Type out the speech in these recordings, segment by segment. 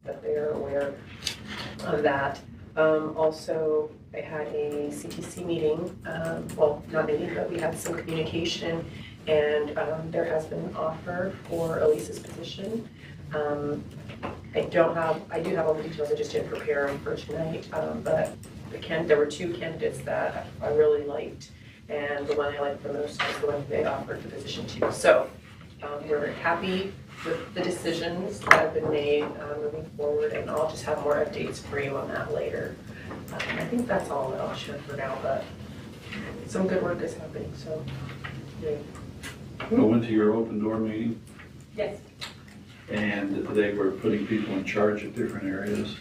that they're aware of that. Also, I had a CTC meeting, well, not meeting, but we had some communication, and there has been an offer for Elise's position. I do have all the details, I just didn't prepare them for tonight, but there were two candidates that I really liked, and the one I liked the most was the one they offered the position to. So we're happy with the decisions that have been made moving forward, and I'll just have more updates for you on that later. I think that's all that I'll share for now, but some good work is happening, so yay. I went to your open door meeting. Yes. And they were putting people in charge of different areas.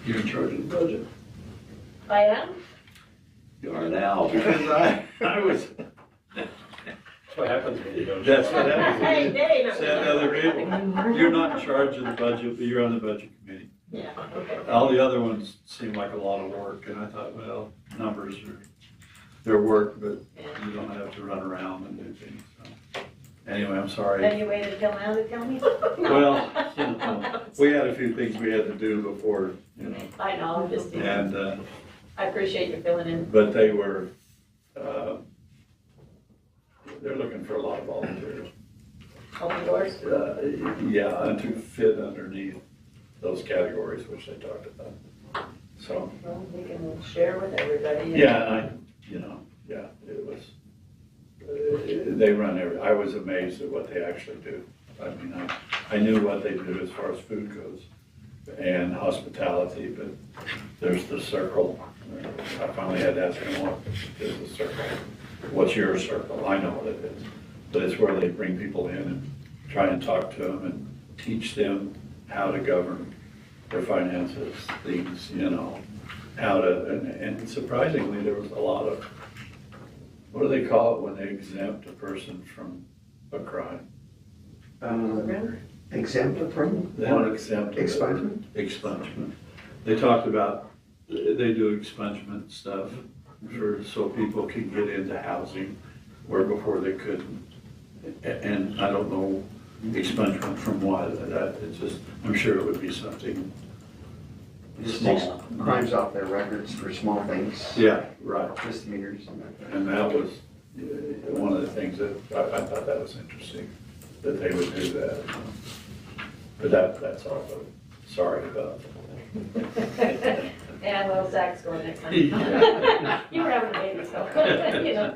You're in charge of the budget. I am? You are now, because I was. That's what happens when you go. That's what happens when you Dave. send other people. You're not in charge of the budget, but you're on the budget committee. Yeah, okay. All the other ones seem like a lot of work, and I thought, well, numbers are, they're work, but you don't have to run around and do things, so. Anyway, I'm sorry. Have you waited till now to tell me? Well, you know, we had a few things we had to do before, you know. I know, I'm just, And, I appreciate you filling in. but they were, they're looking for a lot of volunteers. Open doors. Yeah, and to fit underneath those categories which they talked about. So. Well, we can share with everybody. Yeah, yeah, it was, they run I was amazed at what they actually do. I mean, I knew what they do as far as food goes and hospitality, but there's the circle. I finally had to ask them, what is the circle? What's your circle? I know what it is, but it's where they bring people in and try and talk to them and teach them how to govern their finances, things, you know, how to, and surprisingly, there was a lot of, what do they call it when they exempt a person from a crime? Exempt from? They don't exempt. Expungement? Expungement. They talked about, they do expungement stuff so people can get into housing where before they couldn't. And I don't know expungement from what, it's just, I'm sure it would be something small. Crimes off their records for small things. Yeah, right. Misdemeanors. And that was one of the things that I thought that was interesting, that they would do that. But that's all. Sorry about that. And little Zach's going next time. Yeah. You were having a baby, so, you know.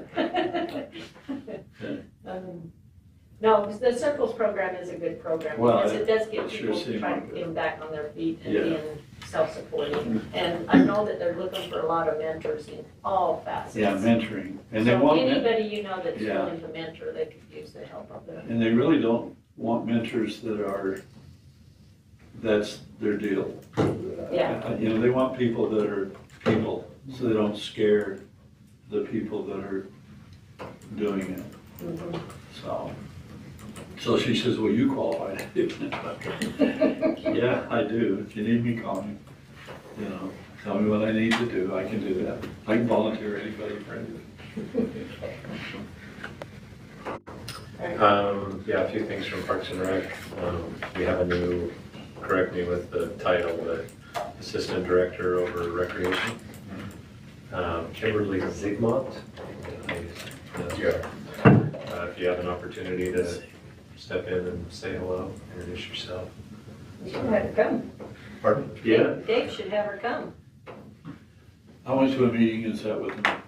No, the Circles program is a good program, Well, because it does get sure people trying to get them back on their feet and Yeah. being self-supporting. And I know that they're looking for a lot of mentors in all facets. Yeah, mentoring. And they So want anybody you know that's Yeah. willing to mentor, they could use the help of them. and they really don't want mentors that's their deal. Yeah. You know, they want people that are people, so they don't scare the people that are doing it. Mm-hmm. So she says, well, you qualify. Yeah, I do. If you need me, call me. You know, tell me what I need to do. I can do that. I can volunteer anybody for anything. Yeah, a few things from Parks and Rec. We have a new, correct me with the title, but Assistant Director over Recreation. Kimberly Zigmont. Yeah. If you have an opportunity to step in and say hello, introduce yourself. You should have her come. Pardon? Yeah. Dave should have her come. I went to a meeting and sat with them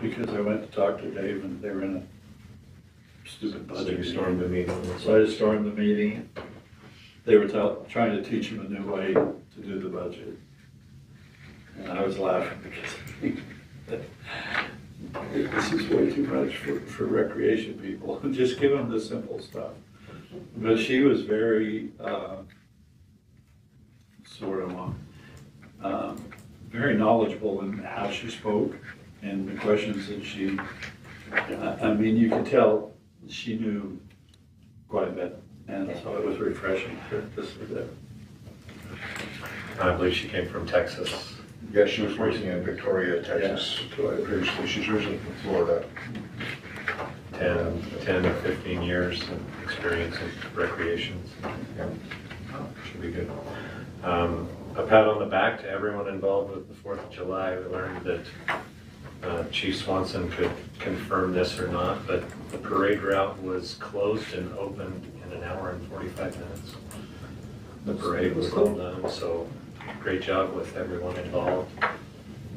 because I went to talk to Dave and they were in a stupid So budget. you stormed the meeting. So I just stormed the meeting. They were trying to teach him a new way to do the budget. And I was laughing because this is way too much for recreation people. Just give them the simple stuff. But she was very, very knowledgeable in how she spoke and the questions that she, I mean, you could tell she knew quite a bit. And so it was refreshing to see that. I believe she came from Texas. Yeah, she was working in Victoria, Texas, previously. She's originally from Florida. 10 or 15 years of experience in recreation. should be good. A pat on the back to everyone involved with the 4th of July. We learned that Chief Swanson could confirm this or not, but the parade route was closed and opened in an hour and 45 minutes. The parade was all done, so great job with everyone involved.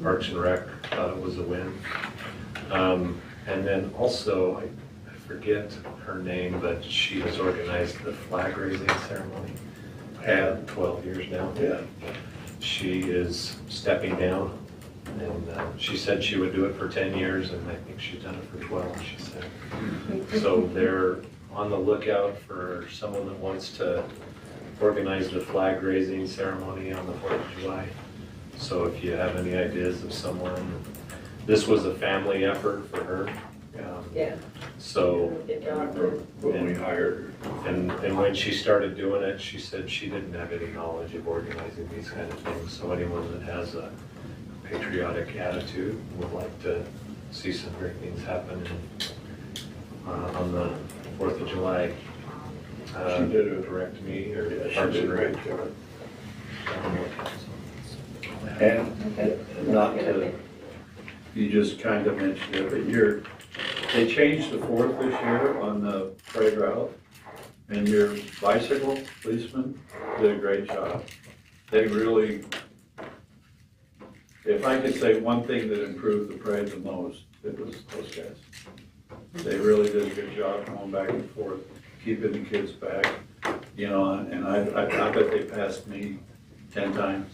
Parks and Rec thought it was a win. And then also, I forget her name, but she has organized the flag raising ceremony. Had 12 years now. Yeah. She is stepping down, and she said she would do it for 10 years, and I think she's done it for 12, she said. So they're on the lookout for someone that wants to organize the flag raising ceremony on the 4th of July. So if you have any ideas of someone, this was a family effort for her. Yeah. So, Good job. When we hired her. and when she started doing it, she said she didn't have any knowledge of organizing these kind of things. So anyone that has a patriotic attitude would like to see some great things happen on the 4th of July. She did it. Direct me or Yeah, she Parks did and a Rec. great job. And not to, you just kind of mentioned it, but they changed the 4th this year on the parade route, and your bicycle policemen did a great job. They really, if I could say one thing that improved the parade the most, it was those guys. They really did a good job going back and forth, keeping the kids back, you know, and I bet they passed me 10 times,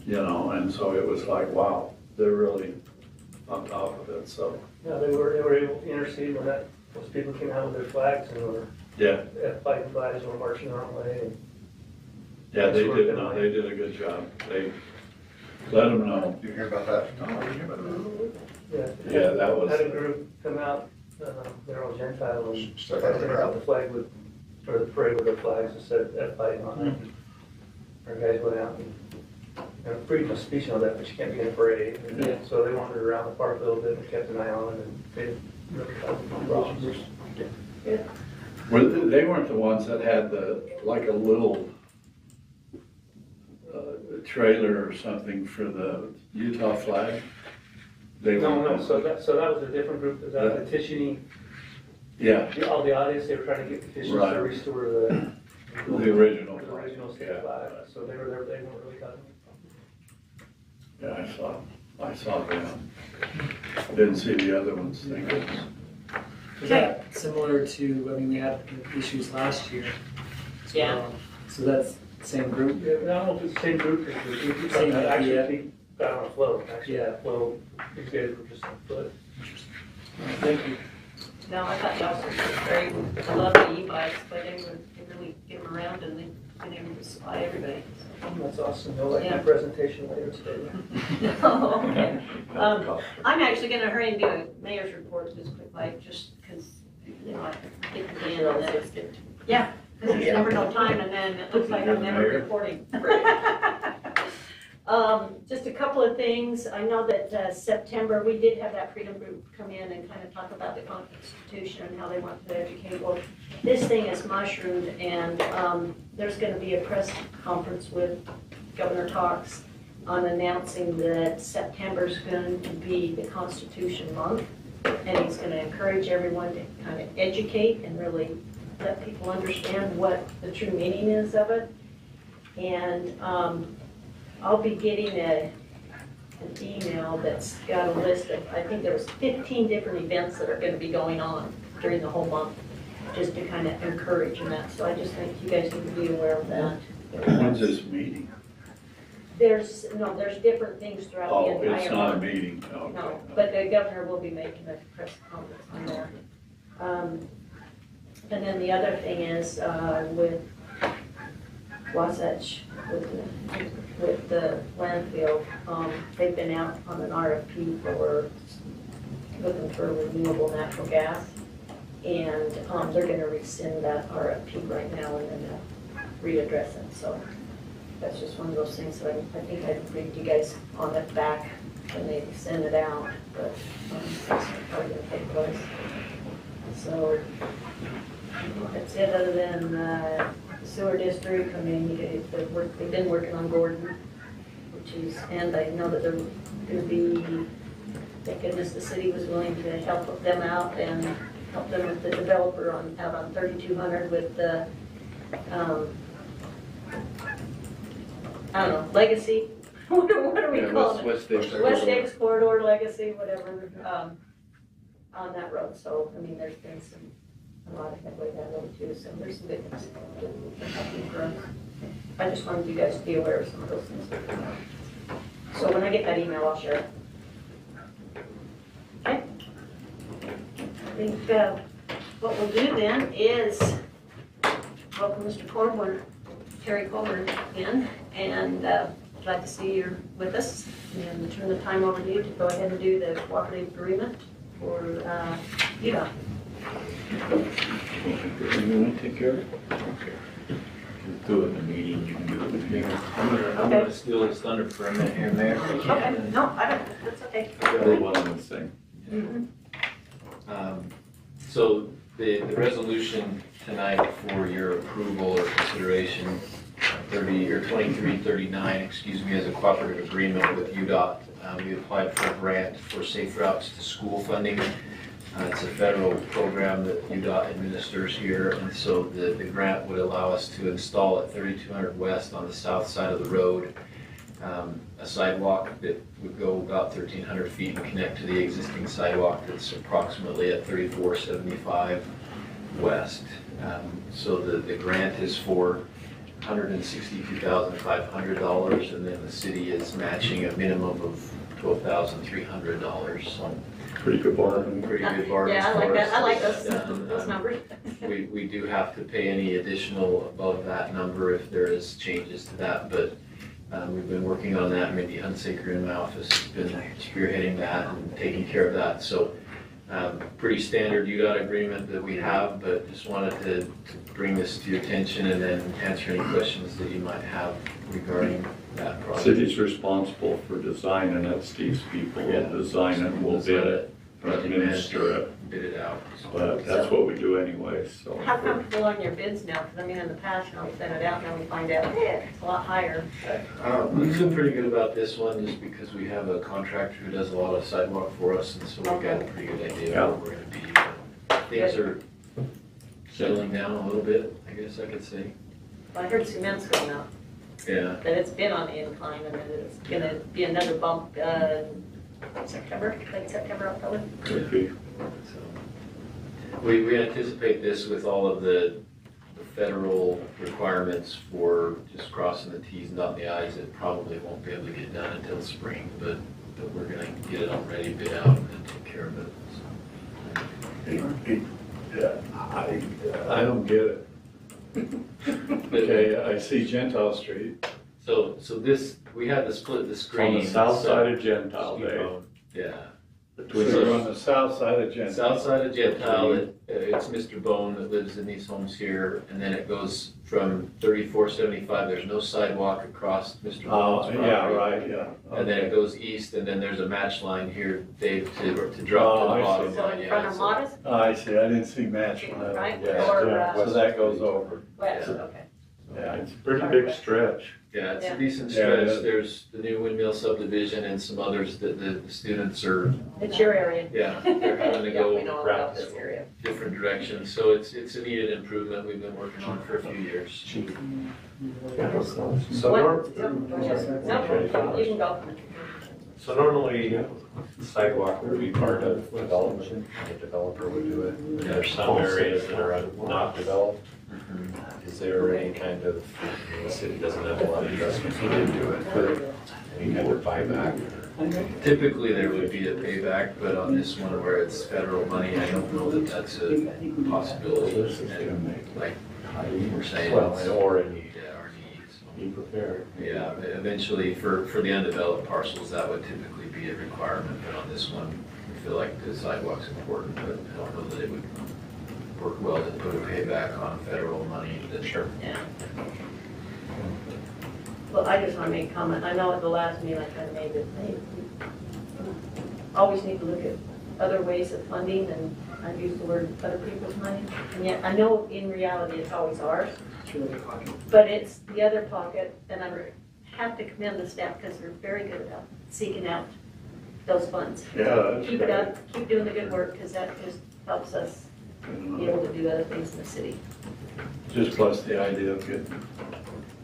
you know, and so it was like, wow, they're really on top of it, so, Yeah, they were able to intercede when those people came out with their flags and were yeah. fighting flags and were marching the wrong way. And Yeah, they did, no, they did a good job. They let them know. You hear about that? No, I didn't hear about that. Yeah, that was- Had a group come out, they're all Gentile, and Stuck out of the they crowd. the flag with, or the parade with their flags and said, F fighting on it. Our guys went out and freedom of speech and all that, but you can't be in a parade. Yeah. So they wandered around the park a little bit and kept an eye on it, and they didn't really cause any problems. They weren't the ones that had like a little trailer or something for the Utah flag? They No, weren't. so that was a different group, that was petitioning, Yeah, all the audience, they were trying to get petitions Right. to restore the original. the original state Yeah. flag, so they were there, they weren't really causing. Yeah, I saw them. Didn't see the other ones, thank goodness. Was that similar to, I mean, we had issues last year as Yeah. well. So that's the same group? Yeah, I don't know if it's the same group, as the group Same idea. actually got on a float, actually, Yeah. that float, these guys were just on foot. Thank you. No, I thought y'all were very, I love the e-bikes, but they really get them around and they've been able to supply everybody. That's awesome, they'll like Yeah. my presentation later today. Oh, okay. I'm actually gonna hurry and do a mayor's report this quick, like, just because, you know, I get to the end of that. Yeah, because there's never no time and then it looks like I'm never reporting. Just a couple of things. I know that September, we did have that freedom group come in and kind of talk about the Constitution and how they want to educate. Well, this thing is mushroomed and there's going to be a press conference with Governor Talks on announcing that September's going to be the Constitution month. And he's going to encourage everyone to kind of educate and really let people understand what the true meaning is of it. And I'll be getting an email that's got a list of, I think there was 15 different events that are going to be going on during the whole month, just to kind of encourage in that. So I just think you guys need to be aware of that. When's this meeting? There's different things throughout the Oh, entire month. it's not a meeting, okay. No, but the governor will be making a press conference on there. And then the other thing is with Wasatch, with the landfill, they've been out on an RFP for looking for renewable natural gas. And they're gonna rescind that RFP right now and then readdress it. So that's just one of those things that I think I'd read you guys on it back when they send it out, but that's probably gonna take place. So that's it, other than sewer district. I mean, they've been working on Gordon, and I know that they're gonna be, thank goodness the city was willing to help them out and help them with the developer out on 3200 with the, I don't know, legacy. What are we calling it? West Davis. West Davis Corridor Legacy, whatever, on that road. So, I mean, there's been a lot of headway that way too, so there's some good things happening for us. I just wanted you guys to be aware of some of those things that are coming out. So when I get that email, I'll share it. Okay? I think what we'll do then is welcome Mr. Coburn, Terry Coburn in, and glad to see you're with us, and turn the time over to you to go ahead and do the cooperative agreement for UDOT. You want to take care of it? Okay. Do it in the meeting, you can do it in the meeting. I'm gonna steal his thunder for a minute here, Mayor. Okay, no, I don't, that's okay. Or one of those things. So the resolution tonight for your approval or consideration, 2339, excuse me, as a cooperative agreement with UDOT. We applied for a grant for Safe Routes to School funding. It's a federal program that UDOT administers here, and so the grant would allow us to install at 3200 West on the south side of the road a sidewalk that would go about 1,300 feet and connect to the existing sidewalk that's approximately at 3475 West. So the grant is for $162,500, and then the city is matching a minimum of $12,300. So Pretty good bargain. pretty good bargains Yeah, I like for that, us. I like those, Yeah, those numbers. we do have to pay any additional above that number if there is changes to that, but we've been working on that. Mindy Hunsaker in my office has been spearheading that and taking care of that. So pretty standard UDOT agreement that we have, but just wanted to bring this to your attention and then answer any questions that you might have regarding that project. City's responsible for designing it, Steve's people will design it, we'll bid it, administer it, Bid it out. but that's what we do anyway, so. How comfortable are your bids now? Because I mean, in the past, we sent it out, now we find out, it's a lot higher. We feel pretty good about this one just because we have a contractor who does a lot of sidewalk for us, and so we've got a pretty good idea of where we're gonna be. Things are settling down a little bit, I guess I could say. Well, I heard cement's going up, Yeah. that it's been on the incline, and that it's gonna be another bump, September, late September, October. Could be. So, we anticipate this with all of the federal requirements for just crossing the Ts and dotting the Is. It probably won't be able to get done until spring, but we're gonna get it already bid out and take care of it. Yeah, I don't get it. Okay, I see Gentile Street So this, we had to split the screen. on the south side of Gentile Day. Yeah. So you're on the south side of Gentile. South side of Gentile, it's Mr. Bone that lives in these homes here, and then it goes from 3475, there's no sidewalk across Mr. Bone's property. Yeah, right, yeah. And then it goes east, and then there's a match line here, Dave, to drop to the I bottom see. So line. in yeah, front of so- Modest, Oh, I see, I didn't see match. Right, Yeah, or, yeah, so that goes over. west, Yeah. okay. Yeah, it's a pretty big stretch. Yeah, it's Yeah. a decent Yeah, it stretch, is. there's the new windmill subdivision and some others that the students are, It's your area. yeah, they're having to Yeah, we go know all about this area. different directions, so it's a needed improvement we've been working on for a few years. So What- norm- No, you can go. So normally sidewalk would be part of development, the developer would do it. There's some areas that are not developed. Is there any kind of, the city doesn't have a lot of investment into it, but any kind of buyback? Typically, there would be a payback, but on this one where it's federal money, I don't know that that's a possibility. And like we're saying, Well, it's, or any, yeah, our needs. be prepared. Yeah, eventually for the undeveloped parcels, that would typically be a requirement, but on this one, we feel like the sidewalk's important, but I don't know that it would work well to put a payback on federal money. Sure. Yeah. Well, I just want to make a comment. I know at the last meeting I kind of made that they always need to look at other ways of funding, and I use the word other people's money. And yet, I know in reality it's always ours, It's really good pocket. but it's the other pocket, and I have to commend the staff because they're very good about seeking out those funds. Yeah, that's Keep it great. up, keep doing the good work, because that just helps us be able to do other things in the city. Just plus the idea of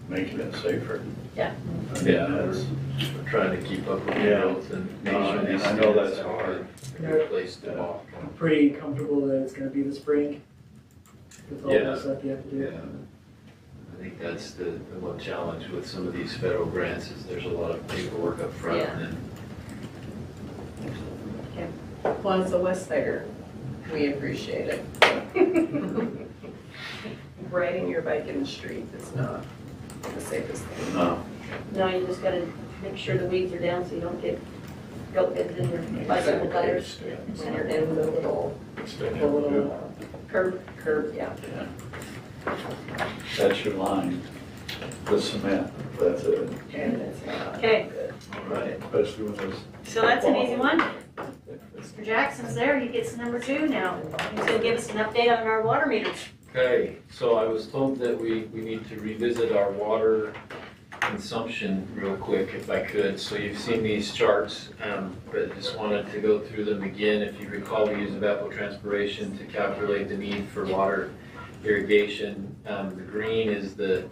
making it safer. Yeah. I mean, Yeah. that's- We're trying to keep up with the Yeah. growth and make sure And these I know students that's have hard. a good place to walk. I'm pretty comfortable that it's gonna be the spring with all Yeah. the stuff you have to Yeah. do. I think that's the one challenge with some of these federal grants is there's a lot of paperwork up front Yeah. and Well, as a West Sider, we appreciate it. Riding your bike in the street is not the safest thing. No, No, you just gotta make sure the weeds are down so you don't get goat heads in your bicycle tires. When you're in the little curb, yeah. that's your line, the cement, that's it. And it's not Okay. good. All right. Especially when there's So that's an easy one. Mr. Jackson's there, he gets number 2 now. He's gonna give us an update on our water meters. Okay, so I was told that we need to revisit our water consumption real quick if I could. So you've seen these charts, but just wanted to go through them again. If you recall, we use evapotranspiration to calculate the need for water irrigation. The green is the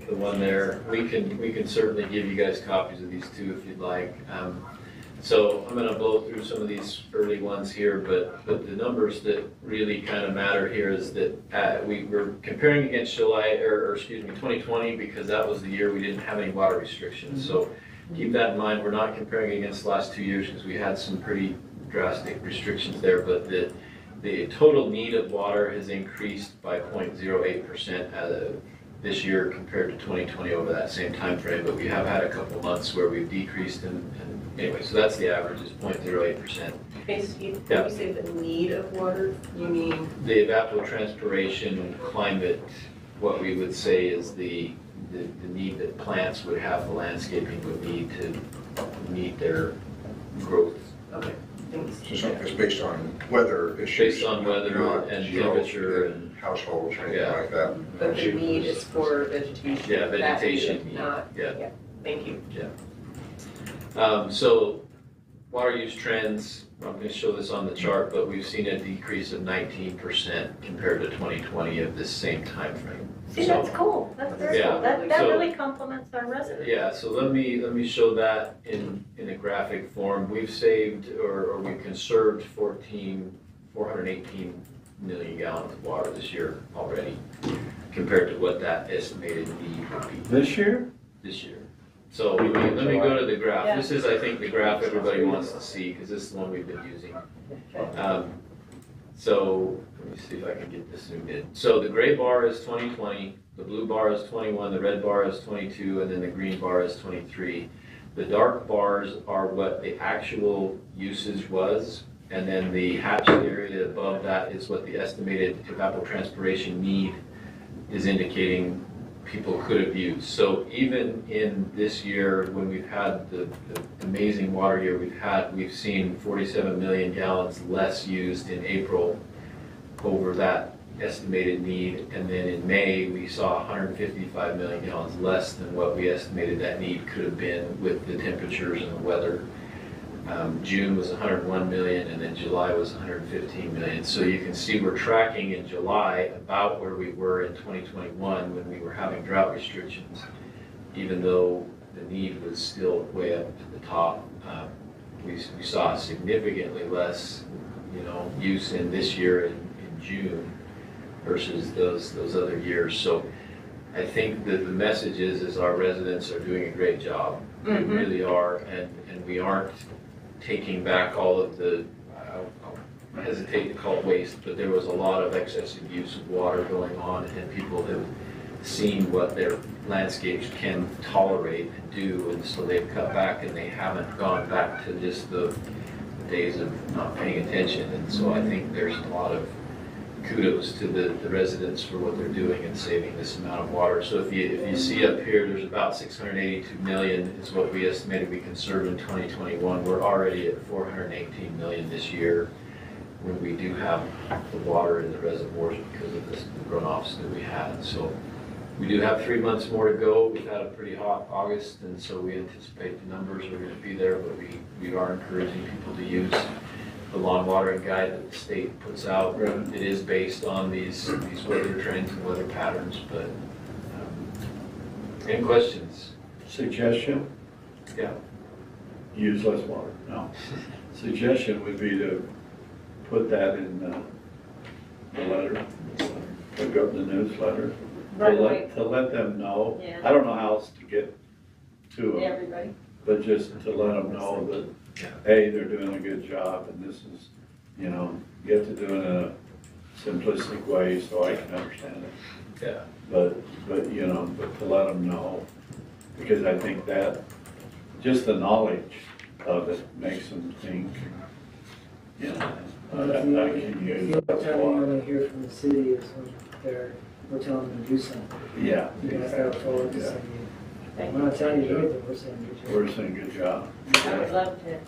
one there. We can certainly give you guys copies of these too if you'd like. So I'm gonna blow through some of these early ones here, but the numbers that really kind of matter here is that we're comparing against July, or excuse me, 2020, because that was the year we didn't have any water restrictions. So keep that in mind. We're not comparing against the last 2 years because we had some pretty drastic restrictions there, but the total need of water has increased by 0.08% this year compared to 2020 over that same time frame. But we have had a couple months where we've decreased and anyway, so that's the average is 0.08%. Basically, when Yeah. you say the need of water, you mean, The evapotranspiration climate, what we would say is the need that plants would have, the landscaping would need to meet their growth. okay, things. So it's based on weather issues. Based on weather not and geo- temperature and- Households or anything Yeah. like that. But the need is for vegetation. Yeah, that vegetation need, need, Not, yeah. thank you. So water use trends, I'm going to show this on the chart, but we've seen a decrease of 19% compared to 2020 of this same time frame. See, that's cool, that's very Yeah, cool. That so- really complements our residents. Yeah, so let me show that in a graphic form. We've saved or we've conserved 418 million gallons of water this year already compared to what that estimated need would be This year? this year. So let me go to the graph. This is, I think, the graph everybody wants to see because this is the one we've been using. So let me see if I can get this zoomed in. So the gray bar is 2020, the blue bar is 21, the red bar is 22, and then the green bar is 23. The dark bars are what the actual usage was, and then the hatched area above that is what the estimated evapotranspiration need is indicating people could have used. So even in this year, when we've had the amazing water year we've seen 47 million gallons less used in April over that estimated need. And then in May, we saw 155 million gallons less than what we estimated that need could have been with the temperatures and the weather. June was 101 million, and then July was 115 million. So you can see we're tracking in July about where we were in 2021 when we were having drought restrictions, even though the need was still way up to the top. We saw significantly less, use in this year in June versus those other years. So I think that the message is our residents are doing a great job. They really are, and we aren't taking back all of the, I hesitate to call it waste, but there was a lot of excessive use of water going on, and people have seen what their landscapes can tolerate and do, and so they've cut back and they haven't gone back to just the days of not paying attention. And so I think there's a lot of kudos to the residents for what they're doing and saving this amount of water. So if you see up here, there's about 682 million is what we estimated we conserved in 2021. We're already at 418 million this year. when we do have the water in the reservoirs because of the runoffs that we had. So we do have 3 months more to go. We've had a pretty hot August, and so we anticipate the numbers are going to be there, but we are encouraging people to use the lawn watering guide that the state puts out. Right. It is based on these weather trends and weather patterns, but any questions? Suggestion, Yeah. use less water, no. Suggestion would be to put that in the letter, the newsletter, Right away. to let them know. Yeah. I don't know how else to get to them, Everybody. but just to let them know that, hey, they're doing a good job, and this is, you know, you have to do it in a simplistic way so I can understand it. Yeah. But you know, but to let them know, because I think that, just the knowledge of it makes them think, you know, I can use The less only time we water. normally hear from the city is when we're telling them to do something. Yeah. You guys have told us, Yeah. we're not telling you to do anything, we're saying good job. We're saying good job. I would love to.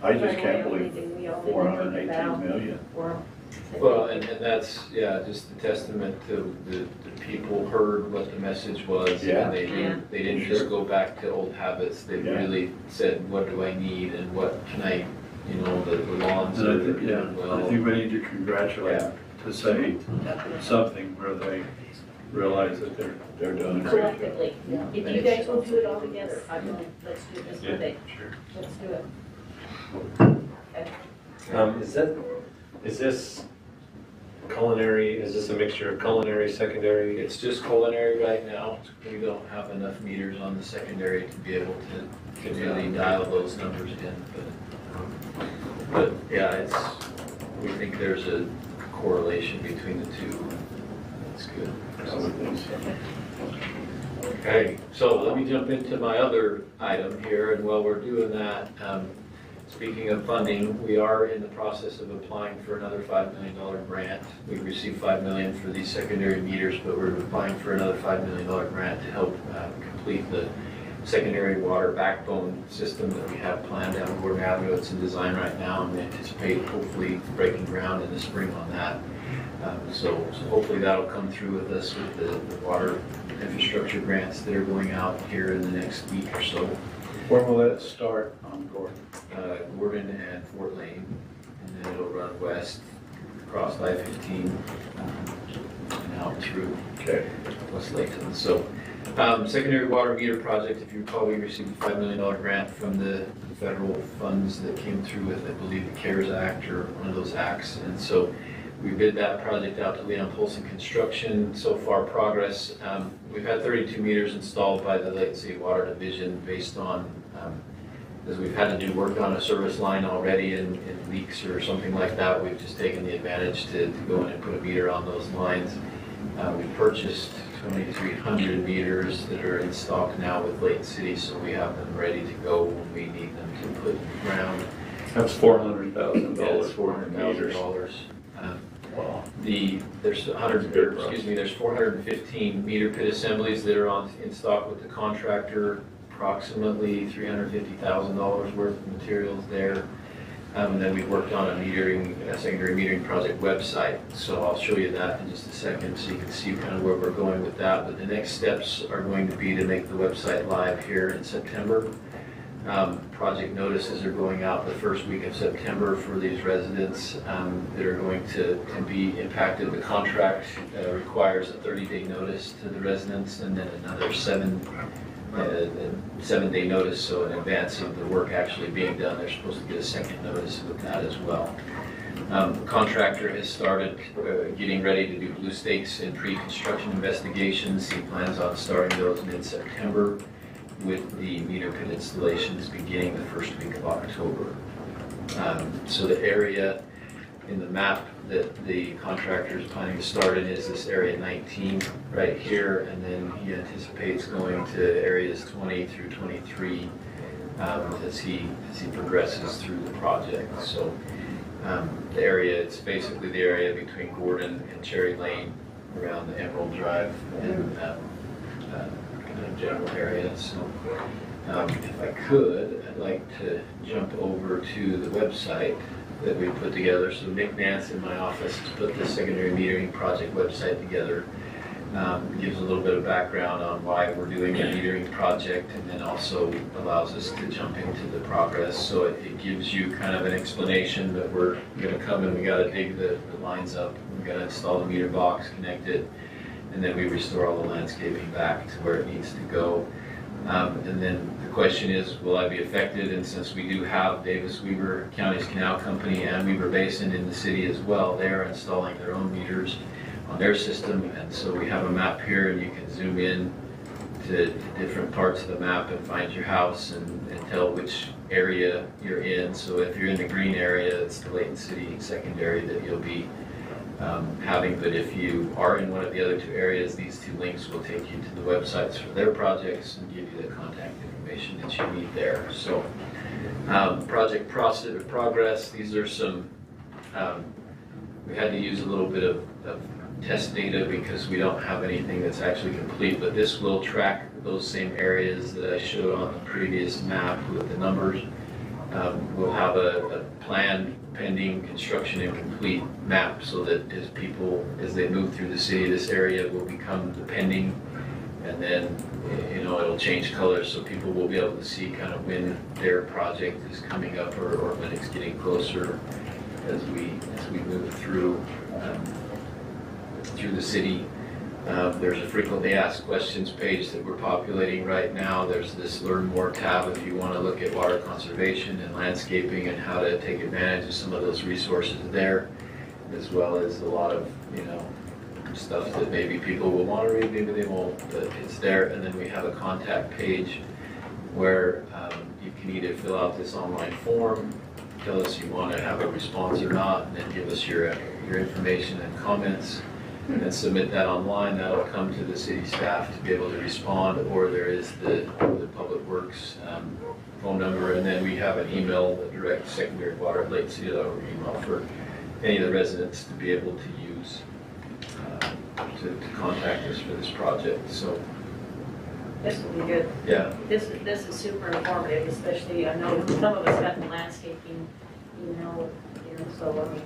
I just Right can't away, believe we only did 418 million. for Well, and that's, yeah, just a testament to the people heard what the message was. Yeah. And they didn't just go back to old habits. They Yeah. really said, what do I need and what can I, you know, the lawns And are I think, doing yeah, well. I think we need to congratulate them, to say something where they realize that they're doing a great job. collectively. If you guys will do it all together, I mean, let's do this Monday. Sure. Let's do it. Is this culinary, is this a mixture of culinary, secondary? It's just culinary right now. We don't have enough meters on the secondary to be able to really dial those numbers in. But yeah, we think there's a correlation between the two. That's good. I would think so. Okay, so let me jump into my other item here, and while we're doing that, speaking of funding, we are in the process of applying for another $5 million grant. We received $5 million for these secondary meters, but we're applying for another $5 million grant to help complete the secondary water backbone system that we have planned down Gordon Avenue. It's in design right now, and we anticipate hopefully breaking ground in the spring on that. So hopefully that'll come through with us with the water infrastructure grants that are going out here in the next week or so. Where will that start on Gordon? Gordon and Fort Lane, and then it'll run west across I-15 and out through Okay. West Layton. So secondary water meter project, if you recall, we received a $5 million grant from the federal funds that came through with, I believe, the CARES Act or one of those acts. And so we bid that project out to Leon Polson Construction. So far progress, we've had 32 meters installed by the Layton City Water Division based on, as we've had to do work on a service line already in leaks or something like that, we've just taken the advantage to go in and put a meter on those lines. We purchased 2,300 meters that are in stock now with Layton City, so we have them ready to go when we need them to put in the ground. That's $400,000 That's for meters. $400,000. Wow. There's 415 meter pit assemblies that are in stock with the contractor, approximately $350,000 worth of materials there. And then we worked on a secondary metering project website. So I'll show you that in just a second so you can see kind of where we're going with that. But the next steps are going to be to make the website live here in September. Project notices are going out the first week of September for these residents that are going to be impacted. The contract requires a 30-day notice to the residents and then another 7-day notice, so in advance of the work actually being done, they're supposed to get a second notice with that as well. The contractor has started getting ready to do blue stakes and pre-construction investigations. He plans on starting those mid-September with the meter pit installations beginning the first week of October. So the area in the map that the contractor is planning to start in is this area 19 right here, and then he anticipates going to areas 20 through 23 as he progresses through the project. So the area, it's basically the area between Gordon and Cherry Lane around the Emerald Drive and general area. So if I could, I'd like to jump over to the website. that we put together. So Nick Nance in my office has put the secondary metering project website together. Gives a little bit of background on why we're doing the metering project, and then also allows us to jump into the progress. So it gives you kind of an explanation that we're gonna come and we gotta dig the lines up, we gotta install the meter box, connect it, and then we restore all the landscaping back to where it needs to go. And then the question is, will I be affected? And since we do have Davis-Weber County's Canal Company and Weber Basin in the city as well, they are installing their own meters on their system. And so we have a map here, and you can zoom in to different parts of the map and find your house and tell which area you're in. So if you're in the green area, it's the Layton City secondary that you'll be having, but if you are in one of the other two areas, these two links will take you to the websites for their projects and give you the contact information that you need there. So project progress, these are some, we had to use a little bit of test data because we don't have anything that's actually complete, but this will track those same areas that I showed on the previous map with the numbers. We'll have a planned pending construction and complete map so that as people, as they move through the city, this area will become the pending, and then, you know, it'll change colors so people will be able to see kind of when their project is coming up or when it's getting closer as we move through the city. There's a frequently asked questions page that we're populating right now. There's this Learn More tab if you want to look at water conservation and landscaping and how to take advantage of some of those resources there, as well as a lot of, you know, stuff that maybe people will want to read, maybe they won't, but it's there. And then we have a contact page where you can either fill out this online form, tell us you want to have a response or not, and then give us your information and comments, and submit that online. That'll come to the city staff to be able to respond, or there is the Public Works phone number, and then we have an email, the direct secondary water at laytoncity.org email for any of the residents to be able to use to contact us for this project. So This will be good. yeah, This is super informative, especially, I know some of us got the landscaping email here, so I mean,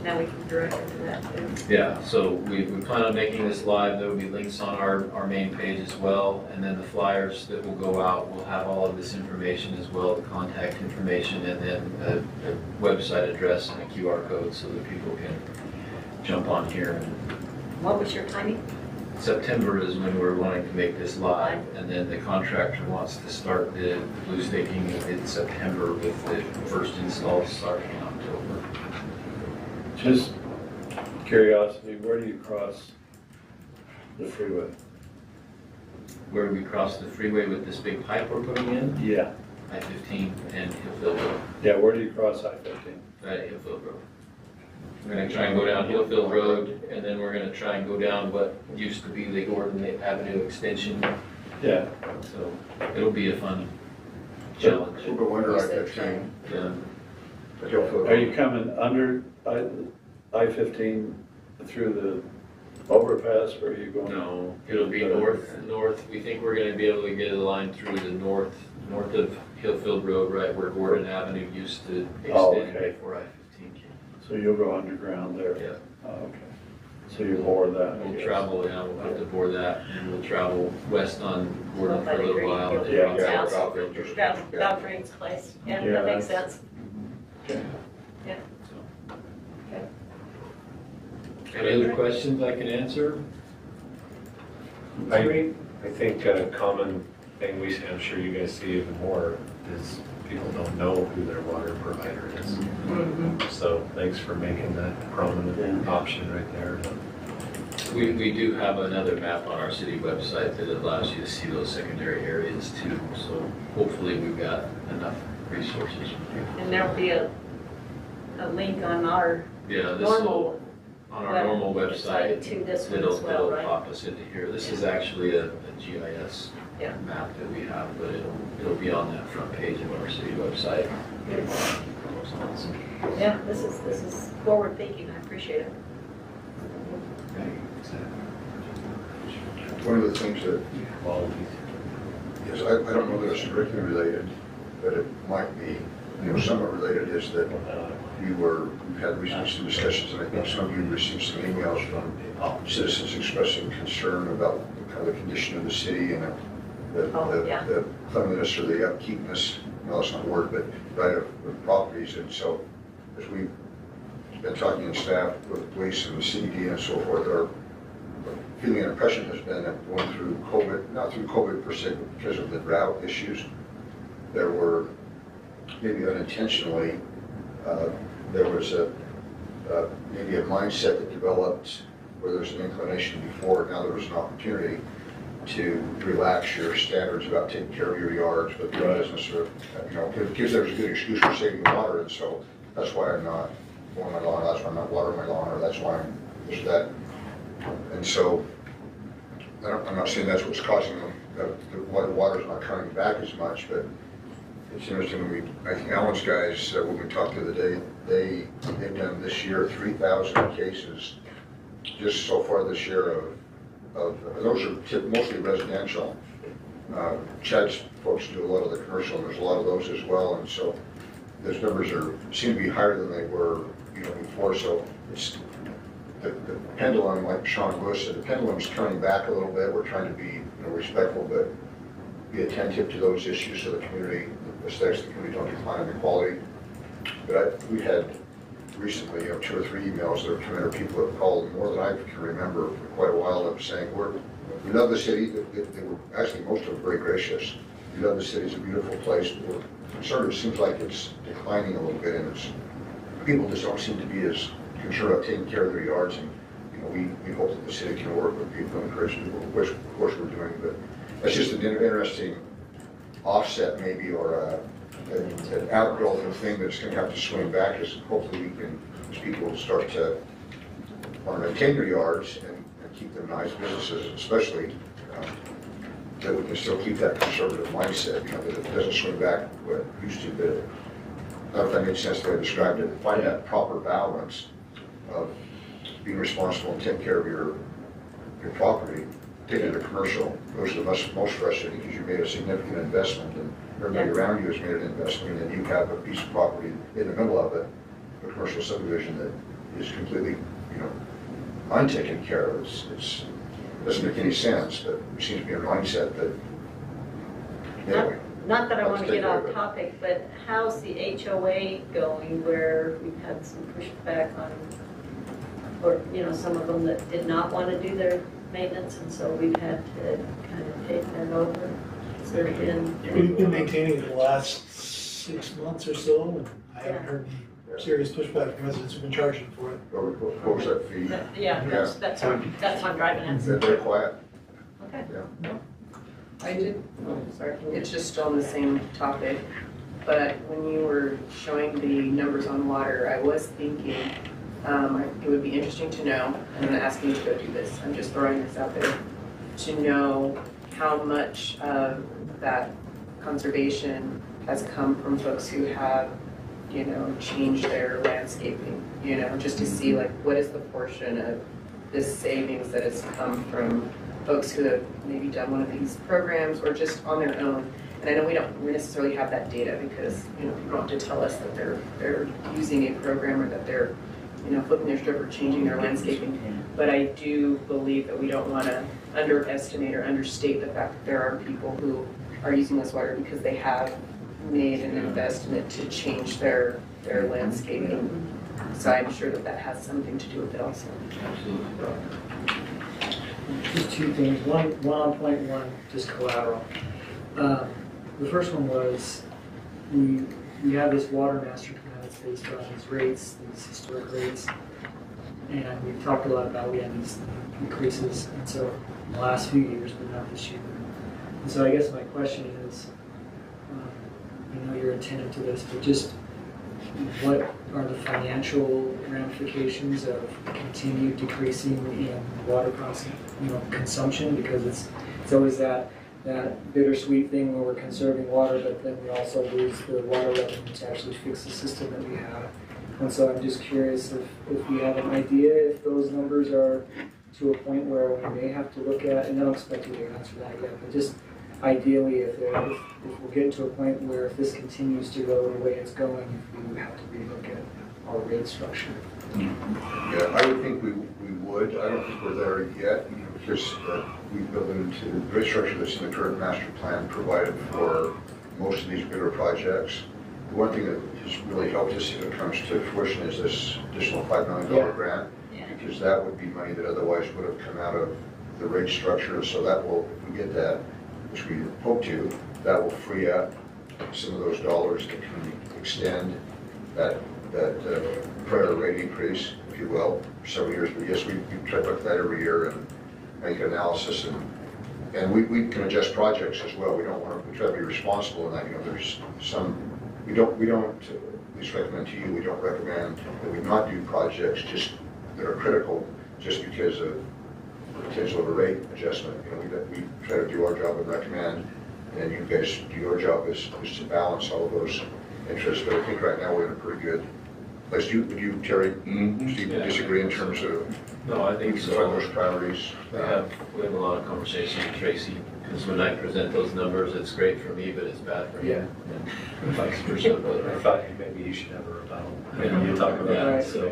now we can direct them to that too. yeah. So we plan on making this live. There will be links on our main page as well, and then the flyers that will go out will have all of this information as well, the contact information, and then a website address and a QR code so that people can jump on here. What was your timing? September is when we're wanting to make this live, and then the contractor wants to start the blue staking in September with the first install starting in October. Just curiosity, where do you cross the freeway? Where we cross the freeway with this big pipe we're putting in, Yeah. I-15 and Hillfield Road, Yeah, where do you cross I-15? right at Hillfield Road. We're gonna try and go down Hillfield Road, and then we're gonna try and go down what used to be the Gordon Avenue extension. Yeah. So it'll be a fun challenge. Over winter, I-15, Yeah. but you'll feel. Are you coming under I-15 through the overpass, or are you going? No, it'll be north. We think we're gonna be able to get a line through the north of Hillfield Road, right where Gordon Avenue used to Oh, extend okay. before I-15 came. So you'll go underground there? Yeah. Oh, okay. So you bore that? I We'll guess. travel, yeah, we'll have to bore that, and we'll travel west on Gordon for a little while. and then Yeah. cross Yeah, south. About Frank's place. Yeah, Yeah, that makes that's- sense. Okay. Any other questions I can answer? I think a common thing I'm sure you guys see even more is people don't know who their water provider is. So thanks for making that prominent option right there. We do have another map on our city website that allows you to see those secondary areas too, so hopefully we've got enough resources. And there'll be a link on our Yeah, this normal will, on our normal website, to this one as well, it'll right? pop us into here. This is actually a GIS Yeah. map that we have, but it'll be on that front page of our city website. Yeah, this is forward thinking, I appreciate it. One of the things that, yes, I don't know that it's strictly related, but it might be, somewhat related is that we've had recently some discussions, and I think some of you received some emails from citizens expressing concern about kind of the condition of the city and the cleanliness or the upkeepness, no, that's not a word, but right of properties. And so as we've been talking in staff with police and the CBD and so forth, our feeling and impression has been that going through COVID, not through COVID per se, but because of the drought issues, there were maybe unintentionally, there was maybe a mindset that developed where there's an inclination before, now there was an opportunity to relax your standards about taking care of your yards, but the business or, because there's a good excuse for saving water, and so that's why I'm not mowing my lawn, that's why I'm not watering my lawn, or that's why I'm this or that. And so, I'm not saying that's what's causing the water's not coming back as much, but it's interesting, I think Alan's guys, when we talked the other day, they've done this year 3,000 cases just so far this year of those are mostly residential. Chad's folks do a lot of the commercial, and there's a lot of those as well, and so those numbers seem to be higher than they were, before. So it's the pendulum, like Sean Lewis said, the pendulum's turning back a little bit. We're trying to be respectful, but be attentive to those issues so the community, the aesthetics of the community don't decline in the quality. But we had recently, 2 or 3 emails that have come in, or people have called more than I can remember for quite a while, of saying, we love the city. They were actually, most of them very gracious. We love the city, it's a beautiful place, but we're concerned, it seems like it's declining a little bit, and people just don't seem to be as concerned about taking care of their yards, and we hope that the city can work with people and encourage people, which of course we're doing, but that's just an interesting offset maybe, or an outgrowth of thing that's going to have to swing back, as hopefully we can, as people start to want to maintain their yards and keep them nice businesses, especially that we can still keep that conservative mindset, that it doesn't swing back what it used to, but I don't know if that makes sense the way I described it. Find that proper balance of being responsible and taking care of your property, taking it to commercial. Those are the most frustrating, because you made a significant investment, and everybody around you has made an investment, and you have a piece of property in the middle of it, a commercial subdivision that is completely, untaken care of. It doesn't make any sense, but it seems to be a mindset that, anyway. Not that I want to get off topic, but how's the HOA going, where we've had some pushback on, or, some of them that did not want to do their maintenance, and so we've had to kind of take that over. Has there been? We've been maintaining it the last 6 months or so, and I haven't heard any serious pushback from residents who've been charging for it. What was that fee? That's what I'm driving at. They're quiet. Okay. Yeah. I did, sorry, it's just still on the same topic, but when you were showing the numbers on water, I was thinking it would be interesting to know, and I'm not asking you to go do this, I'm just throwing this out there, to know how much of that conservation has come from folks who have, changed their landscaping, just to see what is the portion of this savings that has come from folks who have maybe done one of these programs or just on their own. And I know we don't necessarily have that data, because people don't have to tell us that they're using a program, or that they're flipping their strip or changing their landscaping. But I do believe that we don't want to underestimate or understate the fact that there are people who are using this water because they have made an investment to change their landscaping. So I'm sure that has something to do with it also. Absolutely. Just 2 things. One on point one, just collateral. The first one was we have this water master plan that's based on these rates, these historic rates, and we've talked a lot about we had these increases, and so in the last few years, but not this year. And so I guess my question is, I know you're attentive to this, but just what are the financial ramifications of continued decreasing in water consumption? Because it's always that bittersweet thing where we're conserving water, but then we also lose the water revenue to actually fix the system that we have. And so I'm just curious if we have an idea if those numbers are to a point where we may have to look at, and I don't expect you to answer that yet, but just ideally, if we're getting to a point where if this continues to go the way it's going, we would have to relook at our rate structure. Yeah, I would think we would. I don't think we're there yet, because we built into the rate structure that's in the current master plan provided for most of these bigger projects. The one thing that has really helped us if it comes to fruition is this additional $5 million grant, because that would be money that otherwise would have come out of the rate structure. So that will, if we get that, which we hope to, that will free up some of those dollars that can extend that prior rate increase, if you will, for several years. But yes, we try to look at that every year and make an analysis, and we can adjust projects as well. We try to be responsible in that. There's some, we don't, at least recommend to you, we don't recommend that we not do projects just that are critical just because of the potential of a rate adjustment. We try to do our job and recommend, and you guys do your job is to balance all of those interests. But I think right now we're in a pretty good place. Would you, Terry, Steve, disagree in terms of? No, I think so. Those priorities. We have a lot of conversations with Tracy, because when I present those numbers, it's great for me, but it's bad for him. And vice versa. I thought maybe you should have a rebuttal. Yeah, You talk about yeah, that. so,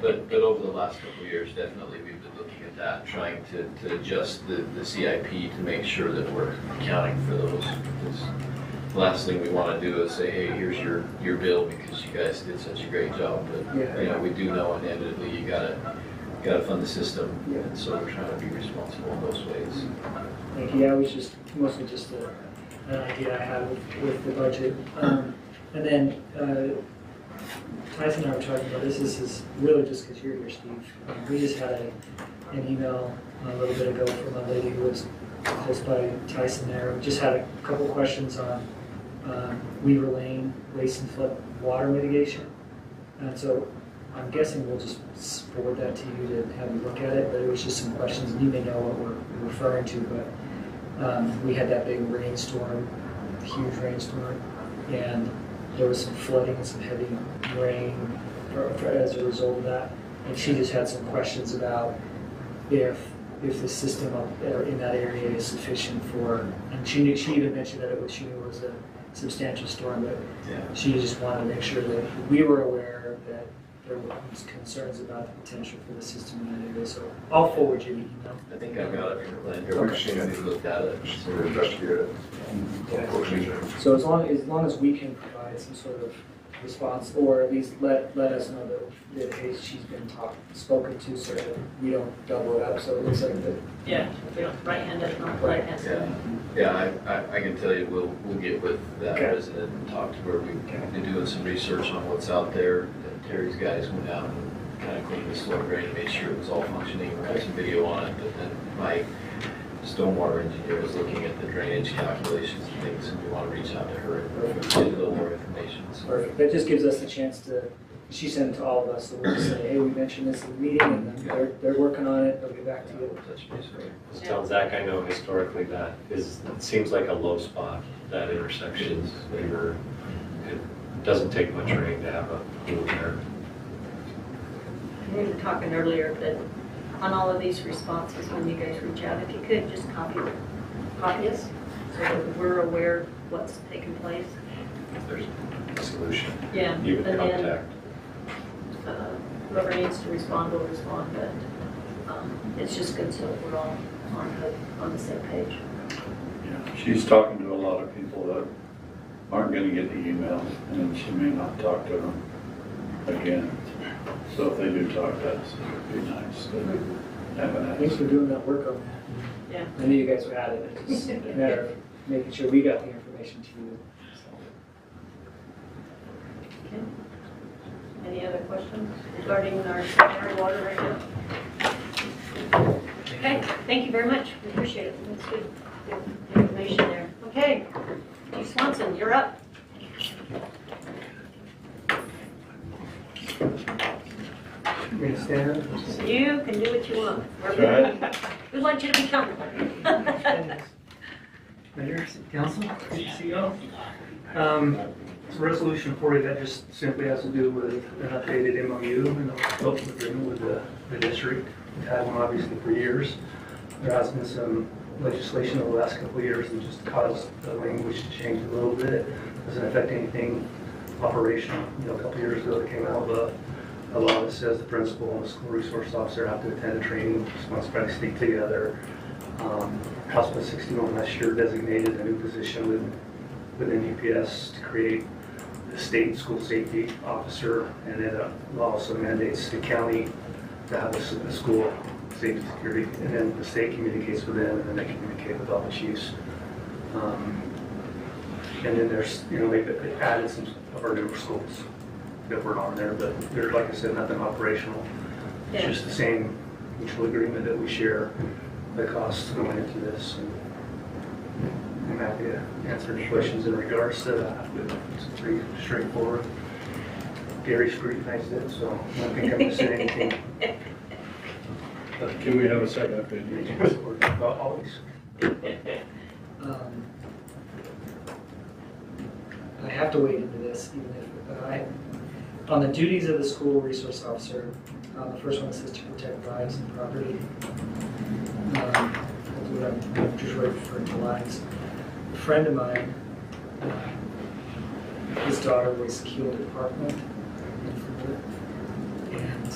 but over the last couple of years, definitely we've been looking at that, trying to adjust the CIP to make sure that we're accounting for those. Because the last thing we want to do is say, hey, here's your bill because you guys did such a great job. But we do know inevitably you gotta fund the system, and so we're trying to be responsible in those ways. Thank you. Yeah, it was just mostly just an idea I had with the budget. And then Tyson and I were talking about this. This is really just because you're here, Steve. We just had an email a little bit ago from a lady who was close by Tyson there. We just had a couple questions on Weaver Lane waste and flood water mitigation. And so I'm guessing we'll just forward that to you to have you look at it, but it was just some questions, and you may know what we're referring to, but we had that big rainstorm, huge rainstorm, and there was some flooding and some heavy rain as a result of that. And she just had some questions about if the system up there in that area is sufficient for, and she even mentioned that she knew it was a substantial storm, but she just wanted to make sure that we were aware that there was concerns about the potential for the system in that area. So I'll forward you the email. I think I've got it from the plan here. Okay. We've looked at it. So we'll investigate it. So as long as we can provide some sort of response, or at least let us know that hey, she's been spoken to, so that we don't double it up. So it looks like that. Yeah, if we don't right-handed, not left-handed. Yeah, I can tell you, we'll get with that Okay. resident and talk to her. We've been doing some research on what's out there. Terry's guys went out and kind of cleaned the storm drain and made sure it was all functioning. We have some video on it, but then my stormwater engineer is looking at the drainage calculations and things, and we want to reach out to her and get a little more information. So. Perfect. That just gives us the chance to. She sent it to all of us, so we'll just say, hey, we mentioned this in the meeting, and then they're working on it. They'll get back to you. Touch base with her. Just tell Zach, I know historically that it seems like a low spot, that intersection. It doesn't take much rain to have a pool there. We were talking earlier that on all of these responses, when you guys reach out, if you could just copy us so that we're aware what's taking place. If there's a solution, Yeah. you would And then, contact. whoever needs to respond will respond, but it's just good so that we're all on the same page. Yeah, she's talking to a lot of people that aren't going to get the email, and she may not talk to them again. So if they do talk to us, it would be nice to have an Thanks for answer. doing that work on that. Yeah. I knew you guys were at it. It's just a matter of making sure we got the information to you. Okay. Any other questions regarding our secondary water right now? Okay, thank you very much. We appreciate it. That's good information there. Okay, Chief Swanson, you're up. Can you stand? You can do what you want. Right. We want you to be comfortable. Mayor, Council, good to see you all. Resolution 40, that just simply has to do with an updated MOU and a development agreement with the district. We've had one obviously for years. There has been some legislation over the last couple of years that just caused the language to change a little bit. Doesn't affect anything operational. You know, a couple of years ago, there came out a law that says the principal and the school resource officer have to attend a training sponsored by the state together. House Bill 61 last year designated a new position within UPS to create the state school safety officer, and then it also mandates the county to have a school safety security, and then the state communicates with them, and then they communicate with all the chiefs. And then there's, you know, they've added some of our newer schools that weren't on there, but there's, like I said, nothing operational. It's Yeah. just the same mutual agreement that we share the costs going into this. And I'm happy to answer any questions in regards to that, but it's pretty straightforward. Gary scrutinized it, so I don't think I'm missing anything. Can we have a second opinion? Always. I have to wade into this, even if on the duties of the school resource officer, the first one says to protect lives and property. That's what I'm just referring to lives. A friend of mine, his daughter was killed at Parkland, and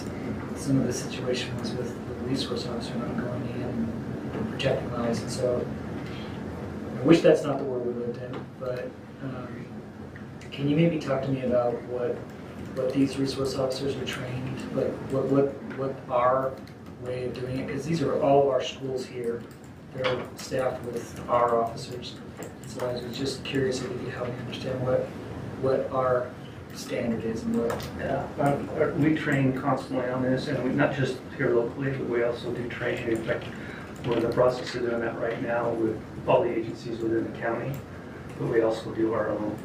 some of the situation was with the resource officer not going in and protecting lives, and so I wish that's not the world we lived in, but can you maybe talk to me about what these resource officers are trained, like what our way of doing it? Because these are all of our schools here. They're staffed with our officers. So I was just curious if you could help me understand what our standard is and what. Yeah, we train constantly on this, and we, not just here locally, but we also do training. In fact, we're in the process of doing that right now with all the agencies within the county, but we also do our own.